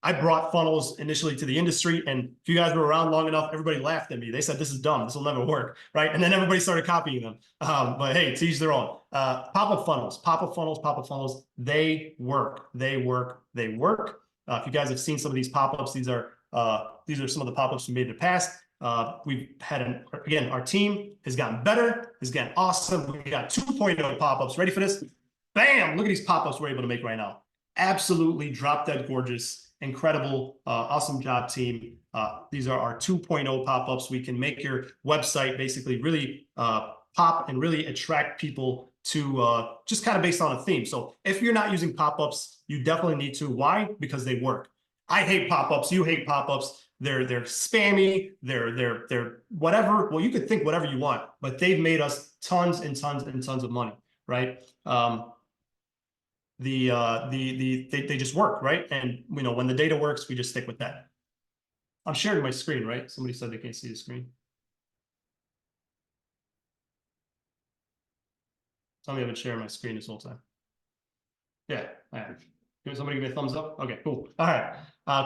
Speaker 1: I brought funnels initially to the industry, and if you guys were around long enough, everybody laughed at me. They said, this is dumb. This will never work, right? And then everybody started copying them. But hey, to each their own. Pop-up funnels, they work. If you guys have seen some of these pop-ups, these are some of the pop-ups we made in the past. We've had, again, our team has gotten better, has gotten awesome. We got 2.0 pop-ups. Ready for this? Bam! Look at these pop-ups we're able to make right now. Absolutely drop dead gorgeous. Incredible, awesome job, team. These are our 2.0 pop-ups. We can make your website basically really pop and really attract people to just kind of based on a theme. So if you're not using pop-ups, you definitely need to. Why? Because they work. I hate pop-ups. You hate pop-ups. They're spammy. They're whatever. Well, you could think whatever you want, but they've made us tons and tons and tons of money, right? They just work, right? And when the data works, we just stick with that. I'm sharing my screen, right? Somebody said they can't see the screen. Tell me I've been sharing my screen this whole time. Yeah, I have. Somebody give me a thumbs up. Okay, cool. All right.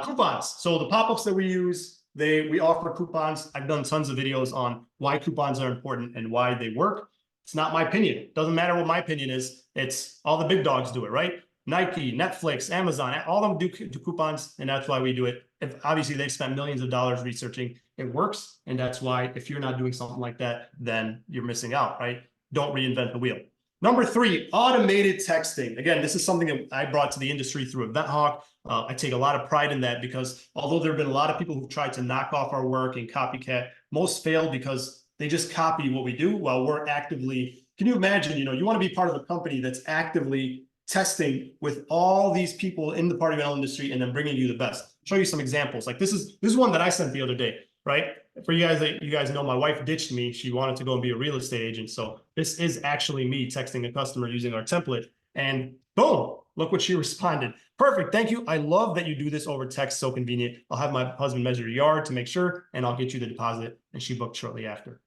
Speaker 1: Coupons. So the pop-ups that we use, we offer coupons. I've done tons of videos on why coupons are important and why they work. It's not my opinion. It doesn't matter what my opinion is. It's all the big dogs do it, right? Nike, Netflix, Amazon, all of them do coupons, and that's why we do it. Obviously, they've spent millions of dollars researching. It works, and that's why if you're not doing something like that, then you're missing out, right? Don't reinvent the wheel. Number 3, automated texting. Again, this is something that I brought to the industry through EventHawk. I take a lot of pride in that because although there have been a lot of people who've tried to knock off our work and copycat, most fail because they just copy what we do while we're actively, can you imagine, you want to be part of a company that's actively testing with all these people in the party rental industry and then bringing you the best. I'll show you some examples. Like this is one that I sent the other day, right? For you guys know, my wife ditched me. She wanted to go and be a real estate agent. So this is actually me texting a customer using our template, and boom, look what she responded. Perfect. Thank you. I love that you do this over text. So convenient. I'll have my husband measure your yard to make sure, and I'll get you the deposit. And she booked shortly after.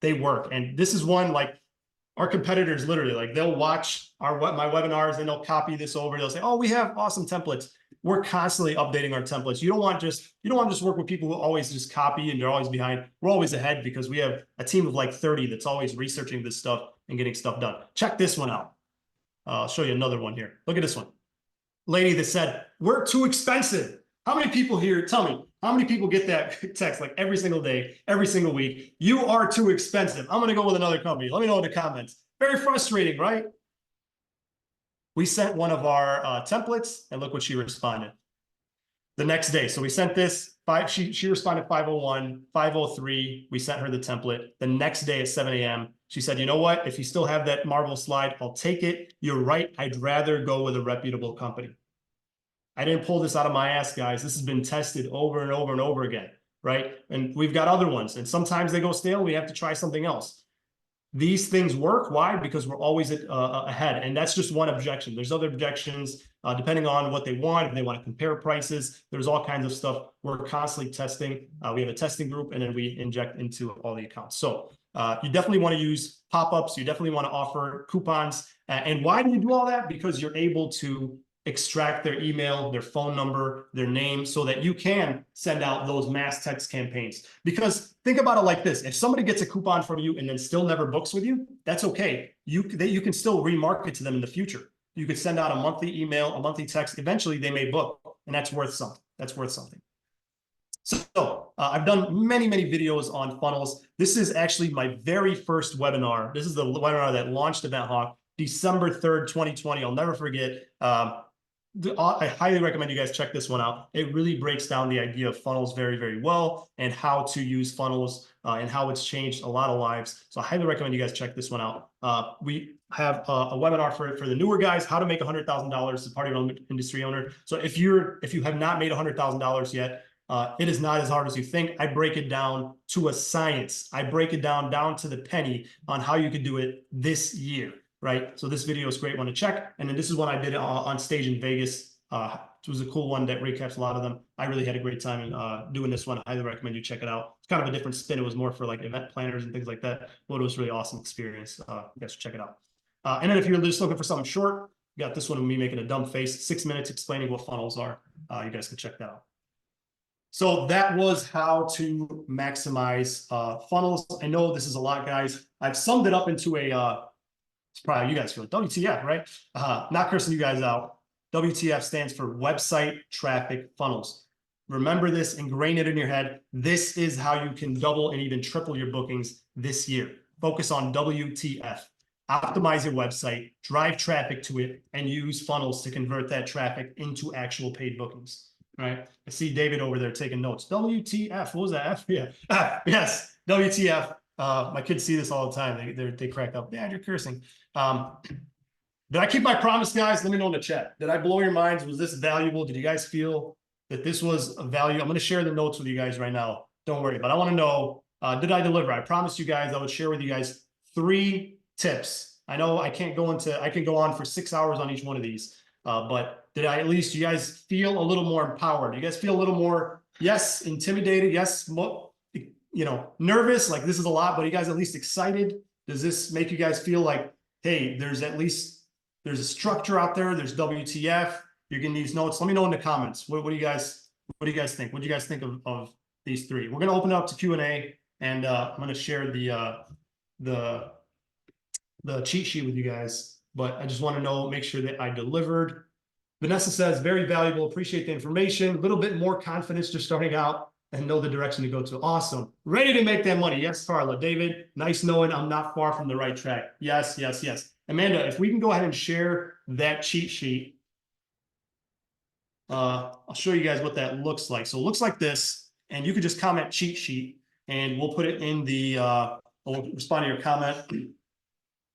Speaker 1: They work. And this is one, like, our competitors literally, like, they'll watch my webinars and they'll copy this over. They'll say, oh, we have awesome templates. We're constantly updating our templates. You don't want to just work with people who always just copy and they're always behind. We're always ahead because we have a team of like 30 that's always researching this stuff and getting stuff done. Check this one out. I'll show you another one here. Look at this one. Lady that said, we're too expensive. How many people here, tell me, how many people get that text like every single day, every single week? You are too expensive. I'm going to go with another company. Let me know in the comments. Very frustrating, right? We sent one of our templates, and look what she responded. The next day. So we sent this she responded 5:01, 5:03. We sent her the template. The next day at 7 a.m. she said, you know what? If you still have that marble slide, I'll take it. You're right. I'd rather go with a reputable company. I didn't pull this out of my ass, guys. This has been tested over and over and over again, right? And we've got other ones. And sometimes they go stale. We have to try something else. These things work. Why? Because we're always ahead. And that's just one objection. There's other objections depending on what they want. If they want to compare prices, there's all kinds of stuff. We're constantly testing. We have a testing group, and then we inject into all the accounts. So you definitely want to use pop-ups. You definitely want to offer coupons. And why do you do all that? Because you're able to extract their email, their phone number, their name, so that you can send out those mass text campaigns. Because think about it like this. If somebody gets a coupon from you and then still never books with you, that's okay. You can still remarket to them in the future. You could send out a monthly email, a monthly text. Eventually they may book, and that's worth something. That's worth something. So I've done many, many videos on funnels. This is actually my very first webinar. This is the webinar that launched Event Hawk, December 3rd, 2020. I'll never forget. I highly recommend you guys check this one out. It really breaks down the idea of funnels very, very well, and how to use funnels and how it's changed a lot of lives. So I highly recommend you guys check this one out. We have a webinar for the newer guys, how to make $100,000 as a part of your own industry owner. So if you have not made $100,000 yet, it is not as hard as you think. I break it down to a science. I break it down to the penny on how you could do it this year. Right. So this video is a great one to check. And then this is one I did on stage in Vegas. It was a cool one that recaps a lot of them. I really had a great time in doing this one. I highly recommend you check it out. It's kind of a different spin. It was more for like event planners and things like that. But it was a really awesome experience. You guys should check it out. And then if you're just looking for something short, you got this one of me making a dumb face, 6 minutes explaining what funnels are. You guys can check that out. So that was how to maximize funnels. I know this is a lot, guys. I've summed it up into it's probably, you guys feel it, WTF, right? Not cursing you guys out. WTF stands for website traffic funnels. Remember this, ingrain it in your head. This is how you can double and even triple your bookings this year. Focus on WTF. Optimize your website, drive traffic to it, and use funnels to convert that traffic into actual paid bookings. Right? I see David over there taking notes. WTF, what was that? F? Yeah. Yes, WTF. My kids see this all the time. They crack up. Dad, you're cursing. Did I keep my promise, guys? Let me know in the chat. Did I blow your minds? Was this valuable? Did you guys feel that this was a value? I'm going to share the notes with you guys right now. Don't worry, but I want to know, did I deliver? I promised you guys I would share with you guys 3 tips. I know I can go on for 6 hours on each one of these, but did I at least, you guys feel a little more empowered? You guys feel a little more, yes, intimidated, yes, nervous, like this is a lot, but are you guys at least excited? Does this make you guys feel like, hey, there's a structure out there, there's WTF, you're getting these notes? Let me know in the comments. What do you guys think? What do you guys think of these 3? We're going to open it up to Q&A, and I'm going to share the cheat sheet with you guys, but I just want to know, make sure that I delivered. Vanessa says, very valuable, appreciate the information, a little bit more confidence just starting out and know the direction to go to. Awesome. Ready to make that money. Yes, Carla. David, nice knowing I'm not far from the right track. Yes, yes, yes. Amanda, if we can go ahead and share that cheat sheet, I'll show you guys what that looks like. So it looks like this, and you could just comment cheat sheet, and we'll put it in the, we'll respond to your comment.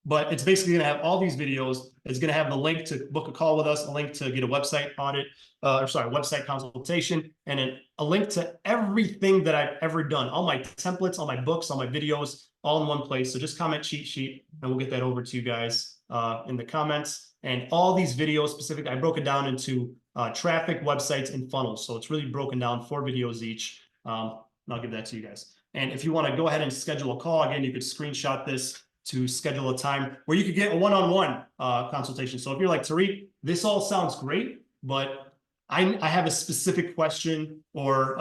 Speaker 1: But it's basically going to have all these videos. It's going to have the link to book a call with us, a link to get a website audit, website consultation, and a link to everything that I've ever done, all my templates, all my books, all my videos, all in one place. So just comment cheat sheet, and we'll get that over to you guys in the comments. And all these videos specific, I broke it down into traffic, websites, and funnels. So it's really broken down 4 videos each. And I'll give that to you guys. And if you want to go ahead and schedule a call, again, you could screenshot this to schedule a time where you could get a one-on-one consultation. So if you're like, Tariq, this all sounds great, but I have a specific question, or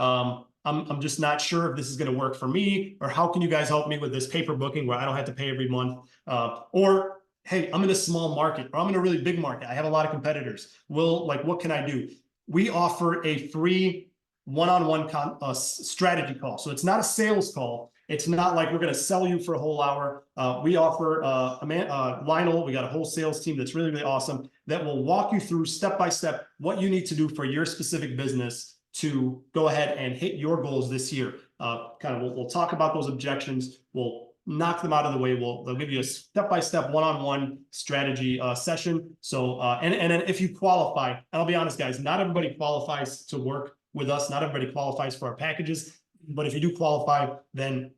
Speaker 1: I'm just not sure if this is going to work for me, or how can you guys help me with this paper booking where I don't have to pay every month? Or, hey, I'm in a small market, or I'm in a really big market. I have a lot of competitors. What can I do? We offer a free one-on-one strategy call. So it's not a sales call. It's not like we're going to sell you for a whole hour. We offer Lionel. We got a whole sales team that's really, really awesome that will walk you through step by step what you need to do for your specific business to go ahead and hit your goals this year. We'll talk about those objections. We'll knock them out of the way. They'll give you a step-by-step one-on-one strategy session. So, and then if you qualify, and I'll be honest, guys, not everybody qualifies to work with us. Not everybody qualifies for our packages, but if you do qualify, then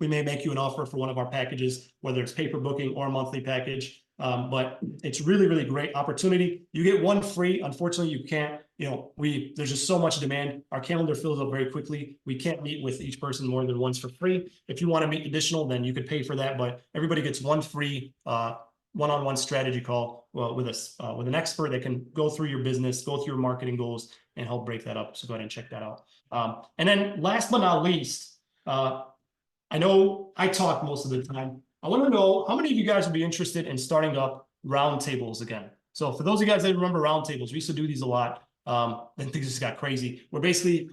Speaker 1: we may make you an offer for one of our packages, whether it's pay per booking or a monthly package. But it's really, really great opportunity. You get one free. Unfortunately, you can't, there's just so much demand. Our calendar fills up very quickly. We can't meet with each person more than once for free. If you want to meet additional, then you could pay for that. But everybody gets one free one-on-one strategy call with an expert that can go through your business, go through your marketing goals, and help break that up. So go ahead and check that out. And then last but not least, I know I talk most of the time. I want to know how many of you guys would be interested in starting up roundtables again. So for those of you guys that remember roundtables, we used to do these a lot. Then things just got crazy. Where basically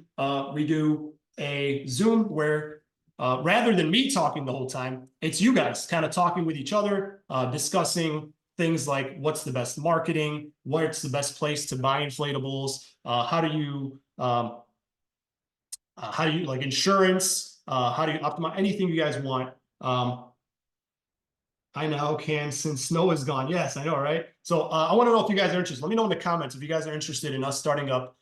Speaker 1: we do a Zoom where rather than me talking the whole time, it's you guys kind of talking with each other, discussing things like what's the best marketing, what's the best place to buy inflatables, how do you like insurance. How do you optimize anything you guys want? I now can since snow is gone. Yes, I know, right? So I want to know if you guys are interested. Let me know in the comments if you guys are interested in us starting up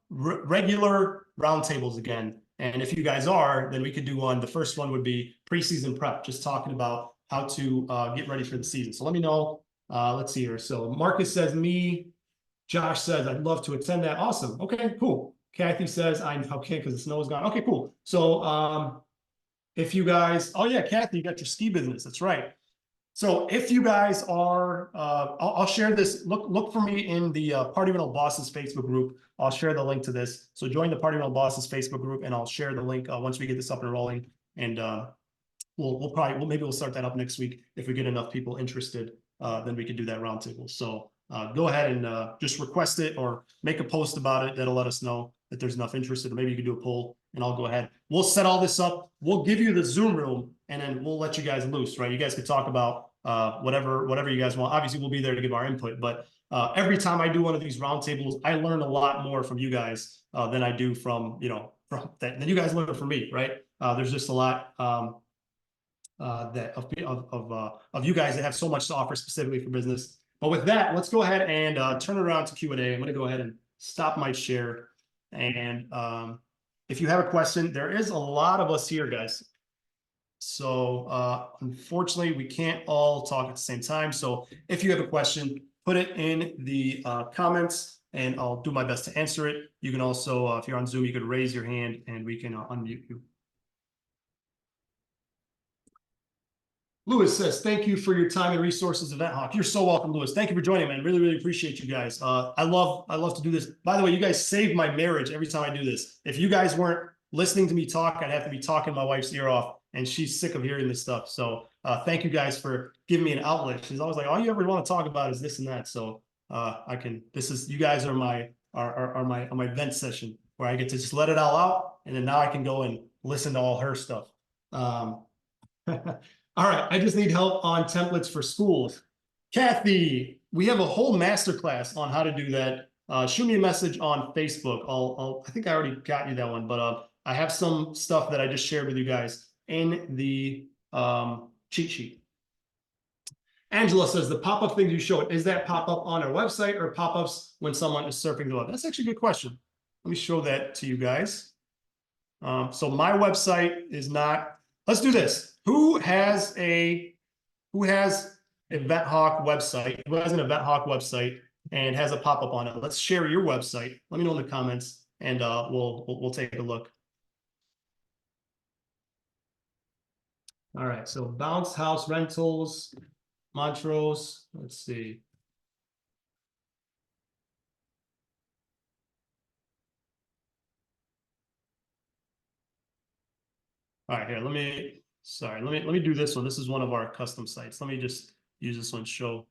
Speaker 1: regular roundtables again. And if you guys are, then we could do one. The first one would be preseason prep, just talking about how to get ready for the season. So let me know. Let's see here. So Marcus says me. Josh says I'd love to attend that. Awesome. Okay, cool. Kathy says I okay because the snow is gone. Okay, cool. So if you guys, oh yeah, Kathy, you got your ski business. That's right. So if you guys are, I'll share this. Look for me in the Party Rental Bosses Facebook group. I'll share the link to this. So join the Party Rental Bosses Facebook group, and I'll share the link once we get this up and rolling. And maybe we'll start that up next week if we get enough people interested. Then we can do that roundtable. So go ahead and just request it or make a post about it. That'll let us know that there's enough interested, or maybe you can do a poll and I'll go ahead. We'll set all this up. We'll give you the Zoom room and then we'll let you guys loose, right? You guys can talk about whatever you guys want. Obviously, we'll be there to give our input, but every time I do one of these roundtables, I learn a lot more from you guys than I do from than you guys learn from me, right? There's just a lot of you guys that have so much to offer specifically for business. But with that, let's go ahead and turn it around to Q&A. I'm going to go ahead and stop my share. And if you have a question, there is a lot of us here, guys. So unfortunately, we can't all talk at the same time. So if you have a question, put it in the comments and I'll do my best to answer it. You can also, if you're on Zoom, you could raise your hand and we can unmute you. Lewis says, thank you for your time and resources, Event Hawk. You're so welcome, Lewis. Thank you for joining, man. Really, really appreciate you guys. I love to do this. By the way, you guys save my marriage every time I do this. If you guys weren't listening to me talk, I'd have to be talking my wife's ear off, and she's sick of hearing this stuff. So thank you guys for giving me an outlet. She's always like, all you ever want to talk about is this and that. So you guys are my vent session where I get to just let it all out. And then now I can go and listen to all her stuff. All right, I just need help on templates for schools. Kathy, we have a whole masterclass on how to do that. Shoot me a message on Facebook. I think I already got you that one, but I have some stuff that I just shared with you guys in the cheat sheet. Angela says the pop-up things you showed, is that pop-up on our website or pop-ups when someone is surfing the web? That's actually a good question. Let me show that to you guys. So my website is not, let's do this. Who has an Event Hawk website? Who has an Event Hawk website and has a pop-up on it? Let's share your website. Let me know in the comments, and we'll take a look. All right, so Bounce House Rentals, Montrose. Let's see. All right, here. Let me do this one. This is one of our custom sites. Let me just use this one, show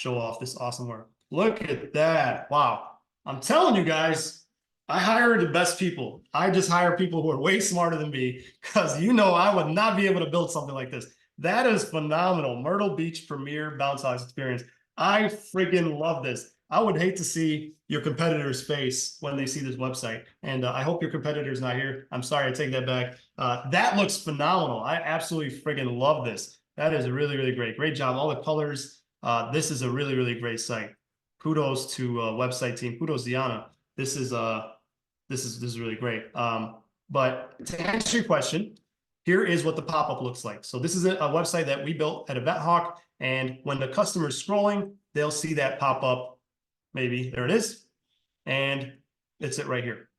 Speaker 1: off this awesome work. Look at that. Wow. I'm telling you guys, I hire the best people. I just hire people who are way smarter than me because I would not be able to build something like this. That is phenomenal. Myrtle Beach Premier Bounce House Experience. I freaking love this. I would hate to see your competitor's face when they see this website. And I hope your competitor's not here. I'm sorry, I take that back. That looks phenomenal. I absolutely friggin' love this. That is really, really great. Great job. All the colors. This is a really, really great site. Kudos to website team. Kudos, Diana. This is really great. But to answer your question, here is what the pop-up looks like. So this is a website that we built at EventHawk, and when the customer is scrolling, they'll see that pop up. Maybe there it is, and it's it right here.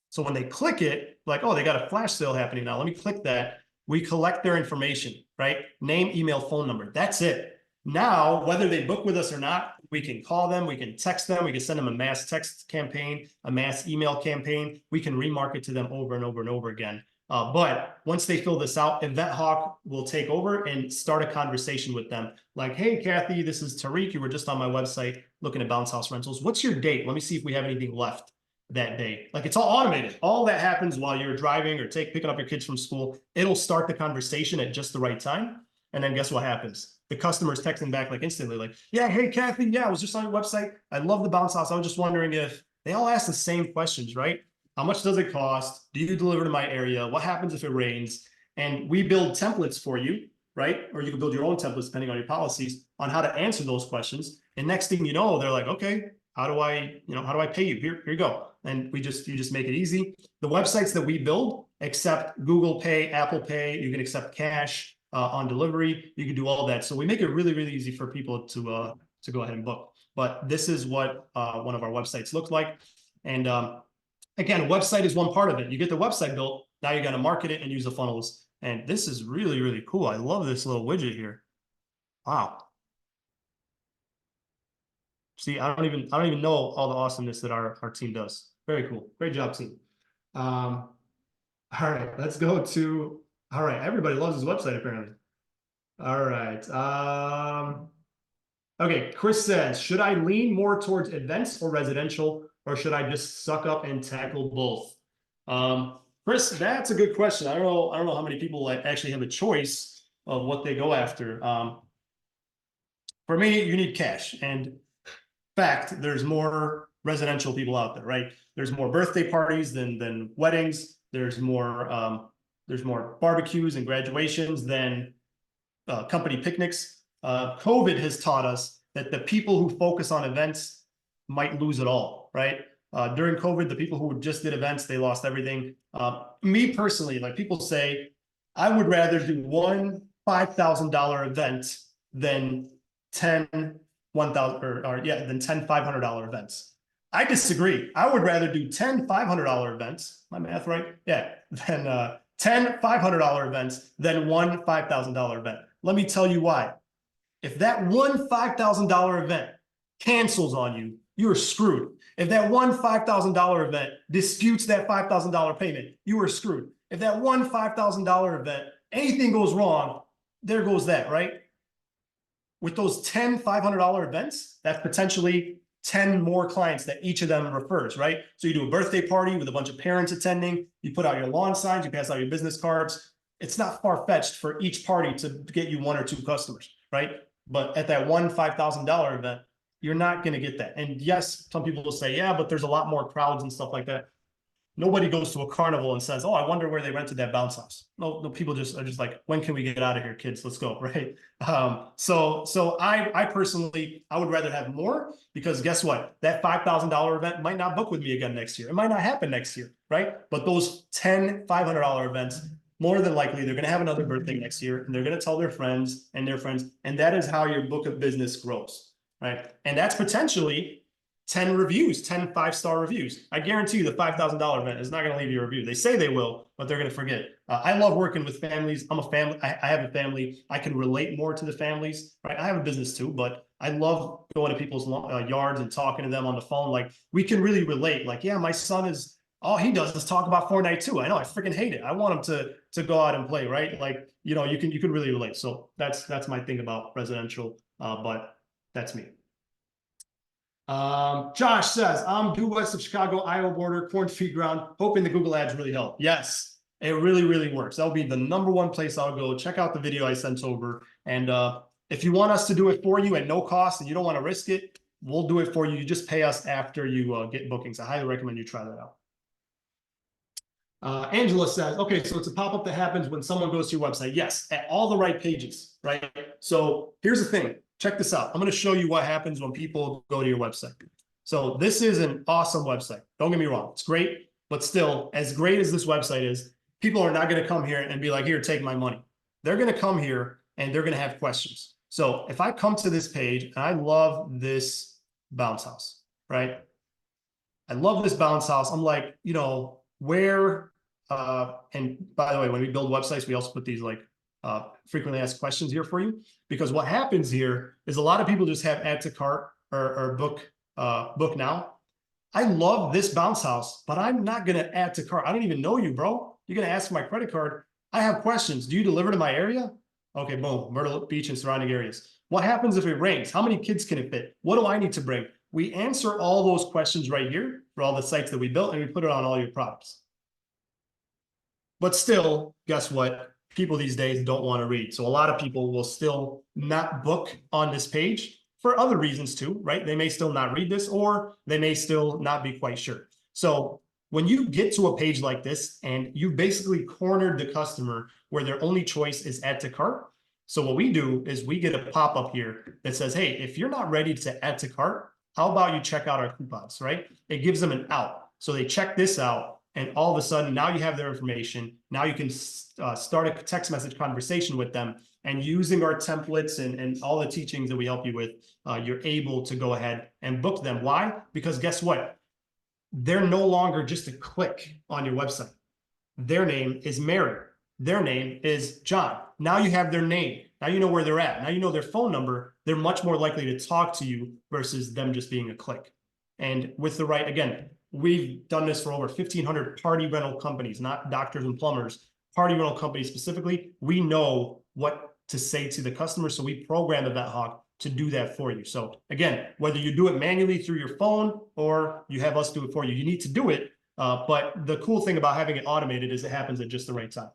Speaker 1: So when they click it, like, oh, they got a flash sale happening now. Let me click that. We collect their information, right? Name, email, phone number. That's it. Now, whether they book with us or not, we can call them, we can text them, we can send them a mass text campaign, a mass email campaign. We can remarket to them over and over and over again. But once they fill this out, EventHawk will take over and start a conversation with them. Like, hey, Kathy, this is Tariq. You were just on my website looking at bounce house rentals. What's your date? Let me see if we have anything left that day. Like, it's all automated. All that happens while you're driving or picking up your kids from school. It'll start the conversation at just the right time. And then guess what happens? The customer's texting back like instantly, like, yeah, hey, Kathy, yeah, I was just on your website. I love the bounce house. I was just wondering if they all ask the same questions, right? How much does it cost? Do you deliver to my area? What happens if it rains? And we build templates for you, right? Or you can build your own templates depending on your policies on how to answer those questions. And next thing you know, they're like, okay, how do I pay you? Here you go. And you just make it easy. The websites that we build accept Google Pay, Apple Pay. You can accept cash on delivery. You can do all that. So we make it really, really easy for people to go ahead and book. But this is what one of our websites looks like. And again, website is one part of it. You get the website built. Now you got to market it and use the funnels. And this is really, really cool. I love this little widget here. Wow. See, I don't even know all the awesomeness that our team does. Very cool. Great job, team. All right, let's go to, all right, everybody loves this website apparently. All right. Okay, Chris says, should I lean more towards events or residential, or should I just suck up and tackle both? Chris, that's a good question. I don't know how many people actually have a choice of what they go after. For me, you need cash. And fact, there's more residential people out there, right? There's more birthday parties than weddings. There's more barbecues and graduations than company picnics. COVID has taught us that the people who focus on events might lose it all, right? During COVID, the people who just did events, they lost everything. Me personally, like people say, I would rather do one $5,000 event than 10 $1,000 than 10 $500 events. I disagree. I would rather do 10 $500 events. My math right? Yeah, than 10 $500 events than one $5,000 event. Let me tell you why. If that one $5,000 event cancels on you, you are screwed. If that one $5,000 event disputes that $5,000 payment, you are screwed. If that one $5,000 event, anything goes wrong, there goes that, right? With those 10 $500 events, that's potentially 10 more clients that each of them refers, right? So you do a birthday party with a bunch of parents attending, you put out your lawn signs, you pass out your business cards. It's not far-fetched for each party to get you one or two customers, right? But at that one $5,000 event, you're not going to get that. And yes, some people will say, yeah, but there's a lot more crowds and stuff like that. Nobody goes to a carnival and says, oh, I wonder where they rented that bounce house. No, people are just like, when can we get out of here, kids? Let's go, right? So I personally, I would rather have more, because guess what? That $5,000 event might not book with me again next year. It might not happen next year, right? But those 10 $500 events, more than likely, they're going to have another birthday next year, and they're going to tell their friends and their friends. And that is how your book of business grows, right? And that's potentially 10 reviews, 10 5-star reviews. I guarantee you the $5,000 event is not going to leave you a review. They say they will, but they're going to forget. I love working with families. I'm a family. I have a family. I can relate more to the families, right? I have a business too, but I love going to people's yards and talking to them on the phone. Like, we can really relate. Like, yeah, my son is, all he does is talk about Fortnite too. I know, I freaking hate it. I want him to go out and play, right? Like, you can really relate. So that's my thing about residential, but that's me. Josh says, I'm due west of Chicago, Iowa border, cornfield ground, hoping the Google ads really help. Yes, it really, really works. That'll be the #1 place I'll go. Check out the video I sent over. And if you want us to do it for you at no cost and you don't want to risk it, we'll do it for you. You just pay us after you get bookings. I highly recommend you try that out. Angela says, okay, so it's a pop-up that happens when someone goes to your website. Yes, at all the right pages, right? So here's the thing. Check this out. I'm going to show you what happens when people go to your website. So this is an awesome website. Don't get me wrong. It's great, but still, as great as this website is, people are not going to come here and be like, here, take my money. They're going to come here and they're going to have questions. So if I come to this page, and I love this bounce house, right? I love this bounce house. I'm like, you know, where, and by the way, when we build websites, we also put these like frequently asked questions here for you, because what happens here is a lot of people just have add to cart or book now. I love this bounce house, but I'm not going to add to cart. I don't even know you, bro. You're going to ask my credit card. I have questions. Do you deliver to my area? Okay, boom, Myrtle Beach and surrounding areas. What happens if it rains? How many kids can it fit? What do I need to bring? We answer all those questions right here for all the sites that we built, and we put it on all your products. But still, guess what? People these days don't want to read. So a lot of people will still not book on this page for other reasons too, right? They may still not read this, or they may still not be quite sure. So when you get to a page like this and you basically cornered the customer where their only choice is add to cart. So what we do is we get a pop-up here that says, hey, if you're not ready to add to cart, how about you check out our coupons, right? It gives them an out. So they check this out, and all of a sudden, now you have their information. Now you can start a text message conversation with them. And using our templates and all the teachings that we help you with, you're able to go ahead and book them. Why? Because guess what? They're no longer just a click on your website. Their name is Mary. Their name is John. Now you have their name. Now you know where they're at. Now you know their phone number. They're much more likely to talk to you versus them just being a click. And with the right, again, we've done this for over 1,500 party rental companies, not doctors and plumbers, party rental companies specifically. We know what to say to the customer. So we program the VetHawk to do that for you. So again, whether you do it manually through your phone or you have us do it for you, you need to do it. But the cool thing about having it automated is it happens at just the right time.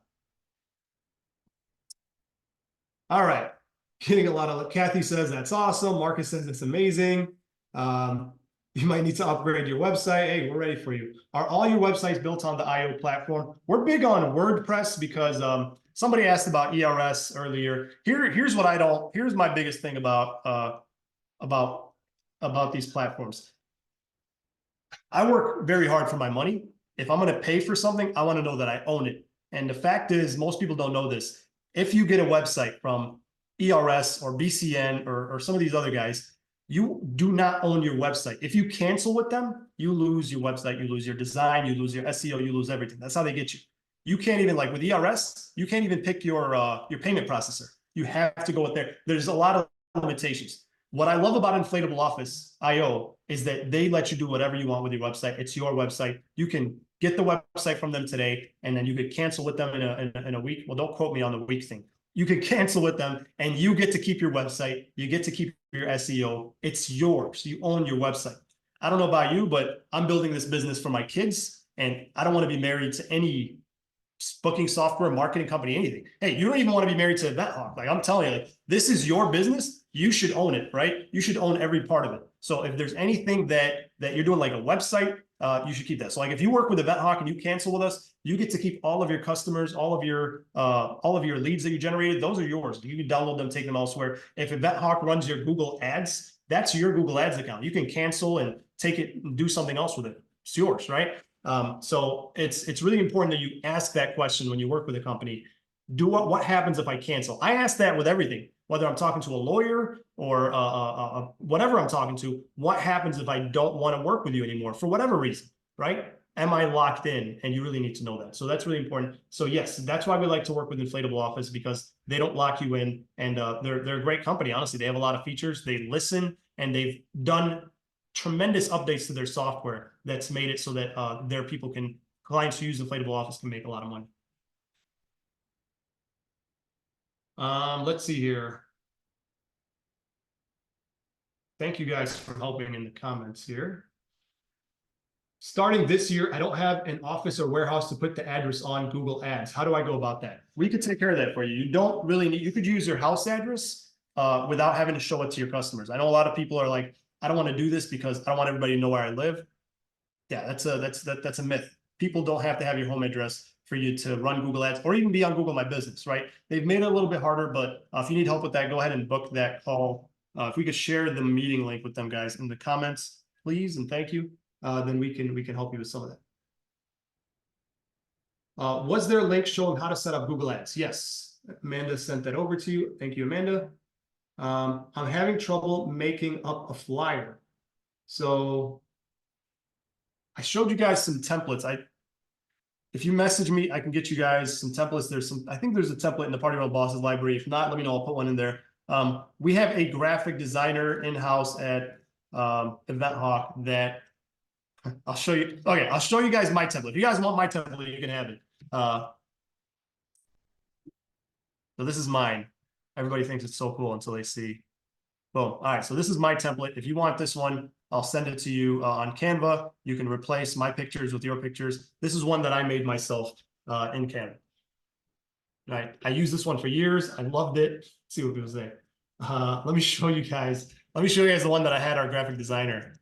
Speaker 1: All right. Getting a lot of, Kathy says that's awesome. Marcus says it's amazing. You might need to upgrade your website. Hey, we're ready for you. Are all your websites built on the IO platform? We're big on WordPress because somebody asked about ERS earlier. Here's what I don't. Here's my biggest thing about these platforms. I work very hard for my money. If I'm going to pay for something, I want to know that I own it. And the fact is, most people don't know this. If you get a website from ERS or BCN or some of these other guys, you do not own your website. If you cancel with them, you lose your website, you lose your design, you lose your SEO, you lose everything. That's how they get you. You can't even, like with ERS, you can't even pick your payment processor. You have to go with there. There's a lot of limitations. What I love about Inflatable Office IO is that they let you do whatever you want with your website. It's your website. You can get the website from them today, and then you could cancel with them in a week. Well, don't quote me on the week thing. You could cancel with them, and you get to keep your website. You get to keep your SEO. It's yours. You own your website. I don't know about you, but I'm building this business for my kids, and I don't want to be married to any booking software, marketing company, anything. Hey, you don't even want to be married to VetHawk. Like I'm telling you, like, this is your business. You should own it, right? You should own every part of it. So if there's anything that you're doing, like a website, you should keep that. So like if you work with a VetHawk and you cancel with us, you get to keep all of your customers, all of your leads that you generated. Those are yours. You can download them, take them elsewhere. If a VetHawk runs your Google Ads, that's your Google Ads account. You can cancel and take it and do something else with it. It's yours, right? So it's really important that you ask that question when you work with a company. What happens if I cancel? I ask that with everything, whether I'm talking to a lawyer or whatever I'm talking to. What happens if I don't want to work with you anymore for whatever reason, right? Am I locked in? And you really need to know that. So that's really important. So yes, that's why we like to work with Inflatable Office, because they don't lock you in, and they're a great company. Honestly, they have a lot of features. They listen, and they've done tremendous updates to their software that's made it so that their clients who use Inflatable Office can make a lot of money. Let's see here. Thank you guys for helping in the comments here. Starting this year, I don't have an office or warehouse to put the address on Google Ads. How do I go about that? We could take care of that for you. You don't really need, you could use your house address without having to show it to your customers. I know a lot of people are like, I don't want to do this because I don't want everybody to know where I live. Yeah, that's a myth. People don't have to have your home address for you to run Google Ads or even be on Google My Business, right? They've made it a little bit harder, but if you need help with that, go ahead and book that call. If we could share the meeting link with them guys in the comments, please, and thank you. Then we can help you with some of that. Was there a link showing how to set up Google Ads? Yes, Amanda sent that over to you. Thank you, Amanda. I'm having trouble making up a flyer. So I showed you guys some templates. If you message me, I can get you guys some templates. I think there's a template in the Party World Bosses library. If not, let me know. I'll put one in there. We have a graphic designer in-house at EventHawk that I'll show you. Okay, I'll show you guys my template. If you guys want my template, you can have it. So this is mine. Everybody thinks it's so cool until they see. Boom. All right, so this is my template. If you want this one, I'll send it to you on Canva. You can replace my pictures with your pictures. This is one that I made myself in Canva. Right, I used this one for years. I loved it. Let's see what people say. Let me show you guys. Let me show you guys the one that I had our graphic designer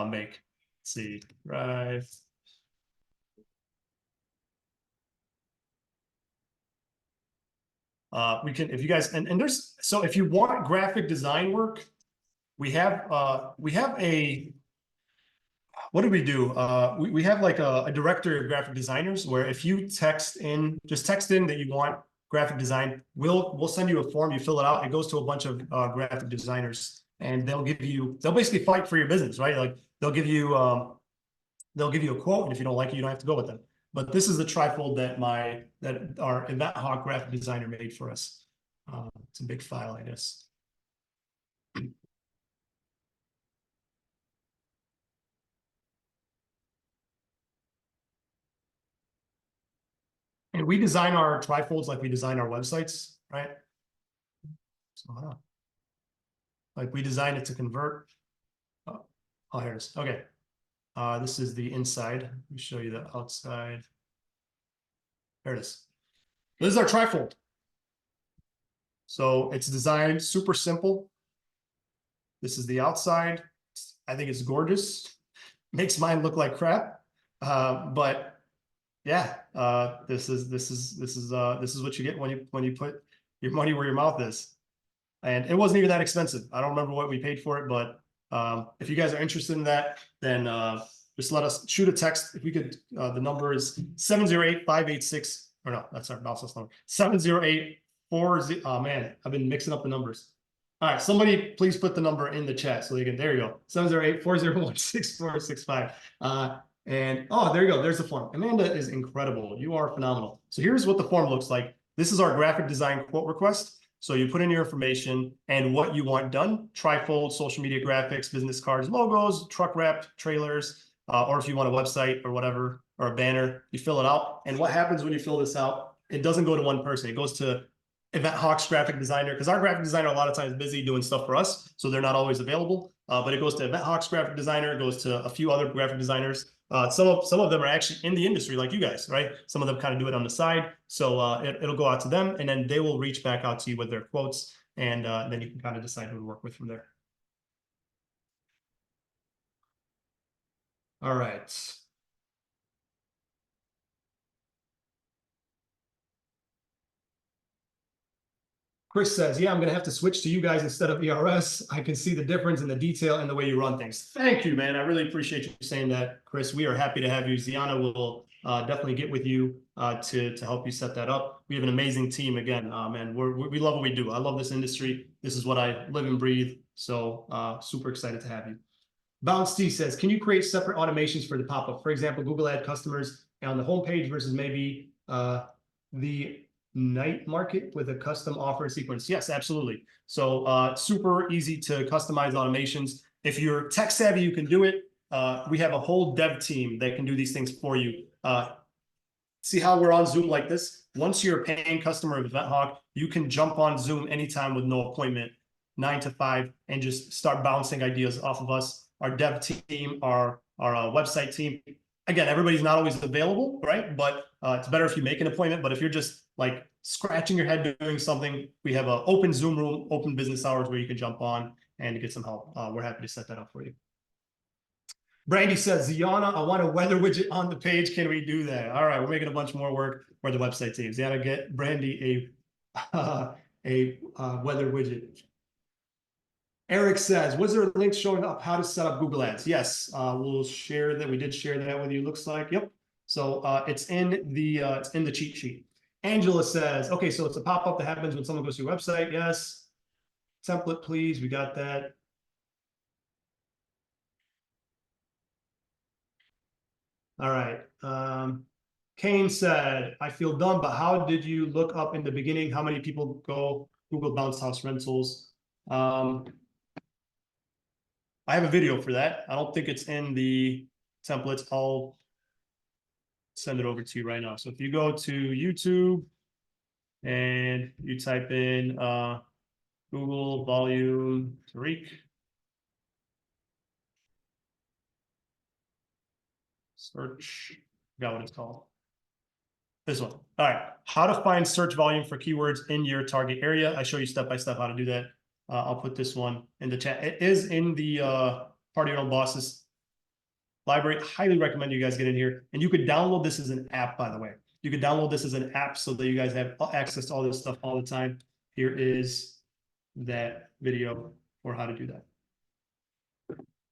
Speaker 1: make. Let's see, right. We can, if you guys, and there's, so if you want graphic design work, we have a, what do we do? We have like a directory of graphic designers where if you text in that you want graphic design, we'll send you a form, you fill it out, it goes to a bunch of graphic designers, and they'll basically fight for your business, right? Like they'll give you a quote, and if you don't like it, you don't have to go with them. But this is the trifold that our EventHawk graphic designer made for us. It's a big file, I guess. And we design our trifolds like we design our websites, right? So, like we design it to convert. Oh, here it is. Okay. This is the inside. Let me show you the outside. There it is. This is our trifold. So it's designed super simple. This is the outside. I think it's gorgeous. Makes mine look like crap. But yeah, this is what you get when you put your money where your mouth is. And it wasn't even that expensive. I don't remember what we paid for it, but if you guys are interested in that, then just let us shoot a text. If we could, the number is 708-586, or no, that's our mouse number. 708-40. Oh man, I've been mixing up the numbers. All right, somebody please put the number in the chat so they can, there you go. 708-401-6465. And oh, there you go. There's the form. Amanda is incredible. You are phenomenal. So here's what the form looks like. This is our graphic design quote request. So you put in your information and what you want done: trifold, social media graphics, business cards, logos, truck wrapped trailers, or if you want a website or whatever, or a banner, you fill it out. And what happens when you fill this out? It doesn't go to one person. It goes to EventHawk's graphic designer, because our graphic designer a lot of times busy doing stuff for us, so they're not always available. But it goes to EventHawk's graphic designer. It goes to a few other graphic designers. Some of them are actually in the industry like you guys, right? Some of them kind of do it on the side. So it'll go out to them, and then they will reach back out to you with their quotes, and then you can kind of decide who to work with from there. All right. Chris says, yeah, I'm going to have to switch to you guys instead of ERS. I can see the difference in the detail and the way you run things. Thank you, man. I really appreciate you saying that, Chris. We are happy to have you. Ziana will definitely get with you to help you set that up. We have an amazing team again, man. We love what we do. I love this industry. This is what I live and breathe. So super excited to have you. Bounce T says, can you create separate automations for the pop-up? For example, Google Ad customers on the homepage versus maybe the night market with a custom offer sequence? Yes, absolutely. So super easy to customize automations. If you're tech savvy, you can do it. We have a whole dev team that can do these things for you. See how we're on Zoom like this? Once you're a paying customer of EventHawk, you can jump on Zoom anytime with no appointment, 9 to 5, and just start bouncing ideas off of us. Our dev team, our website team. Again, everybody's not always available, right? But it's better if you make an appointment. But if you're just like scratching your head doing something, we have an open Zoom room, open business hours where you can jump on and to get some help. We're happy to set that up for you. Brandy says, Ziana, I want a weather widget on the page. Can we do that? All right, we're making a bunch more work for the website team. Ziana, get Brandy a weather widget. Eric says, was there a link showing up how to set up Google Ads? Yes, we'll share that. We did share that with you. Looks like, yep. So it's in the cheat sheet. Angela says, okay, so it's a pop-up that happens when someone goes to your website. Yes. Template, please. We got that. All right. Kane said, I feel dumb, but how did you look up in the beginning how many people go Google Bounce House Rentals? I have a video for that. I don't think it's in the templates. I'll send it over to you right now. So if you go to YouTube and you type in Google volume Tariq, search, forgot what it's called. This one. All right. How to find search volume for keywords in your target area. I show you step by step how to do that. I'll put this one in the chat. It is in the Party Your Own Bosses library. Highly recommend you guys get in here. And you could download this as an app, by the way. You could download this as an app so that you guys have access to all this stuff all the time. Here is that video for how to do that.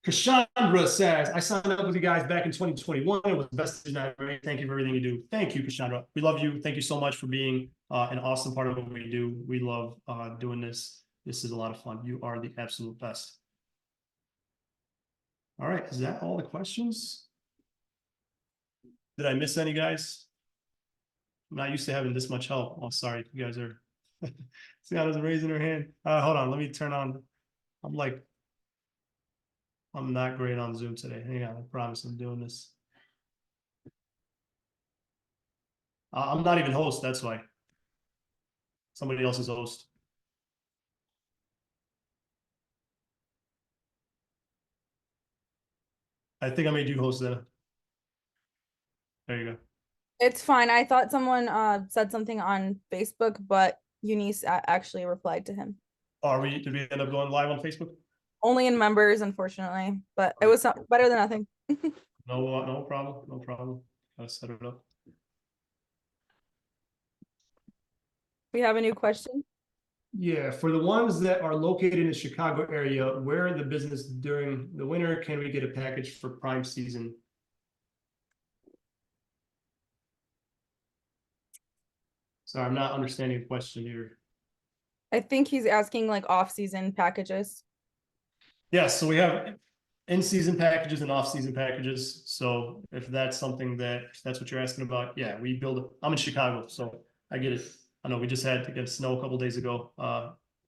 Speaker 1: Cassandra says, I signed up with you guys back in 2021. It was the best decision I ever made. Thank you for everything you do. Thank you, Cassandra. We love you. Thank you so much for being an awesome part of what we do. We love doing this. This is a lot of fun. You are the absolute best. All right. Is that all the questions? Did I miss any, guys? I'm not used to having this much help. Oh, sorry. You guys are. Sienna's raising her hand. Hold on. Let me turn on. I'm not great on Zoom today. Hang on, I promise I'm doing this. I'm not even host, that's why. Somebody else is host. I think I made you host then. There you go.
Speaker 2: It's fine. I thought someone said something on Facebook, but Eunice actually replied to him.
Speaker 1: Oh, did we end up going live on Facebook?
Speaker 2: Only in members, unfortunately, but it was better than nothing.
Speaker 1: No problem. No problem. Gotta set it up.
Speaker 2: We have a new question.
Speaker 1: Yeah, for the ones that are located in the Chicago area, where are the business during the winter? Can we get a package for prime season? Sorry, I'm not understanding the question here.
Speaker 2: I think he's asking like off-season packages.
Speaker 1: Yeah, so we have in-season packages and off-season packages. So if that's something that's what you're asking about, yeah, we build it. I'm in Chicago, so I get it. I know we just had to get snow a couple days ago.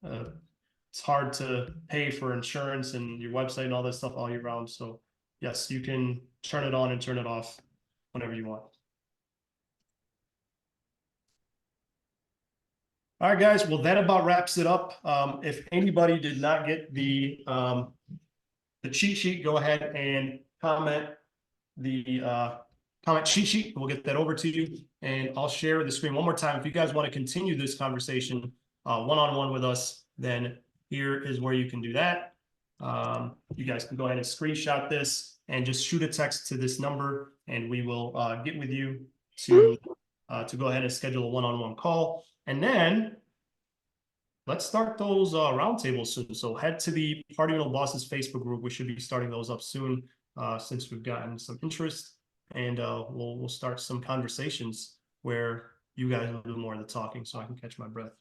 Speaker 1: It's hard to pay for insurance and your website and all that stuff all year round. So yes, you can turn it on and turn it off whenever you want. All right, guys. Well, that about wraps it up. If anybody did not get the cheat sheet, go ahead and comment the comment cheat sheet. We'll get that over to you, and I'll share the screen one more time. If you guys want to continue this conversation one-on-one with us, then here is where you can do that. You guys can go ahead and screenshot this and just shoot a text to this number, and we will get with you to go ahead and schedule a one-on-one call. And then let's start those roundtables soon. So head to the Party Your Own Bosses Facebook group. We should be starting those up soon since we've gotten some interest, and we'll start some conversations where you guys will do more of the talking so I can catch my breath.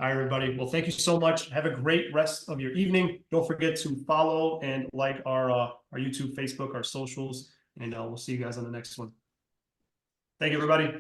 Speaker 1: All right, everybody. Well, thank you so much. Have a great rest of your evening. Don't forget to follow and like our YouTube, Facebook, our socials, and we'll see you guys on the next one. Thank you, everybody.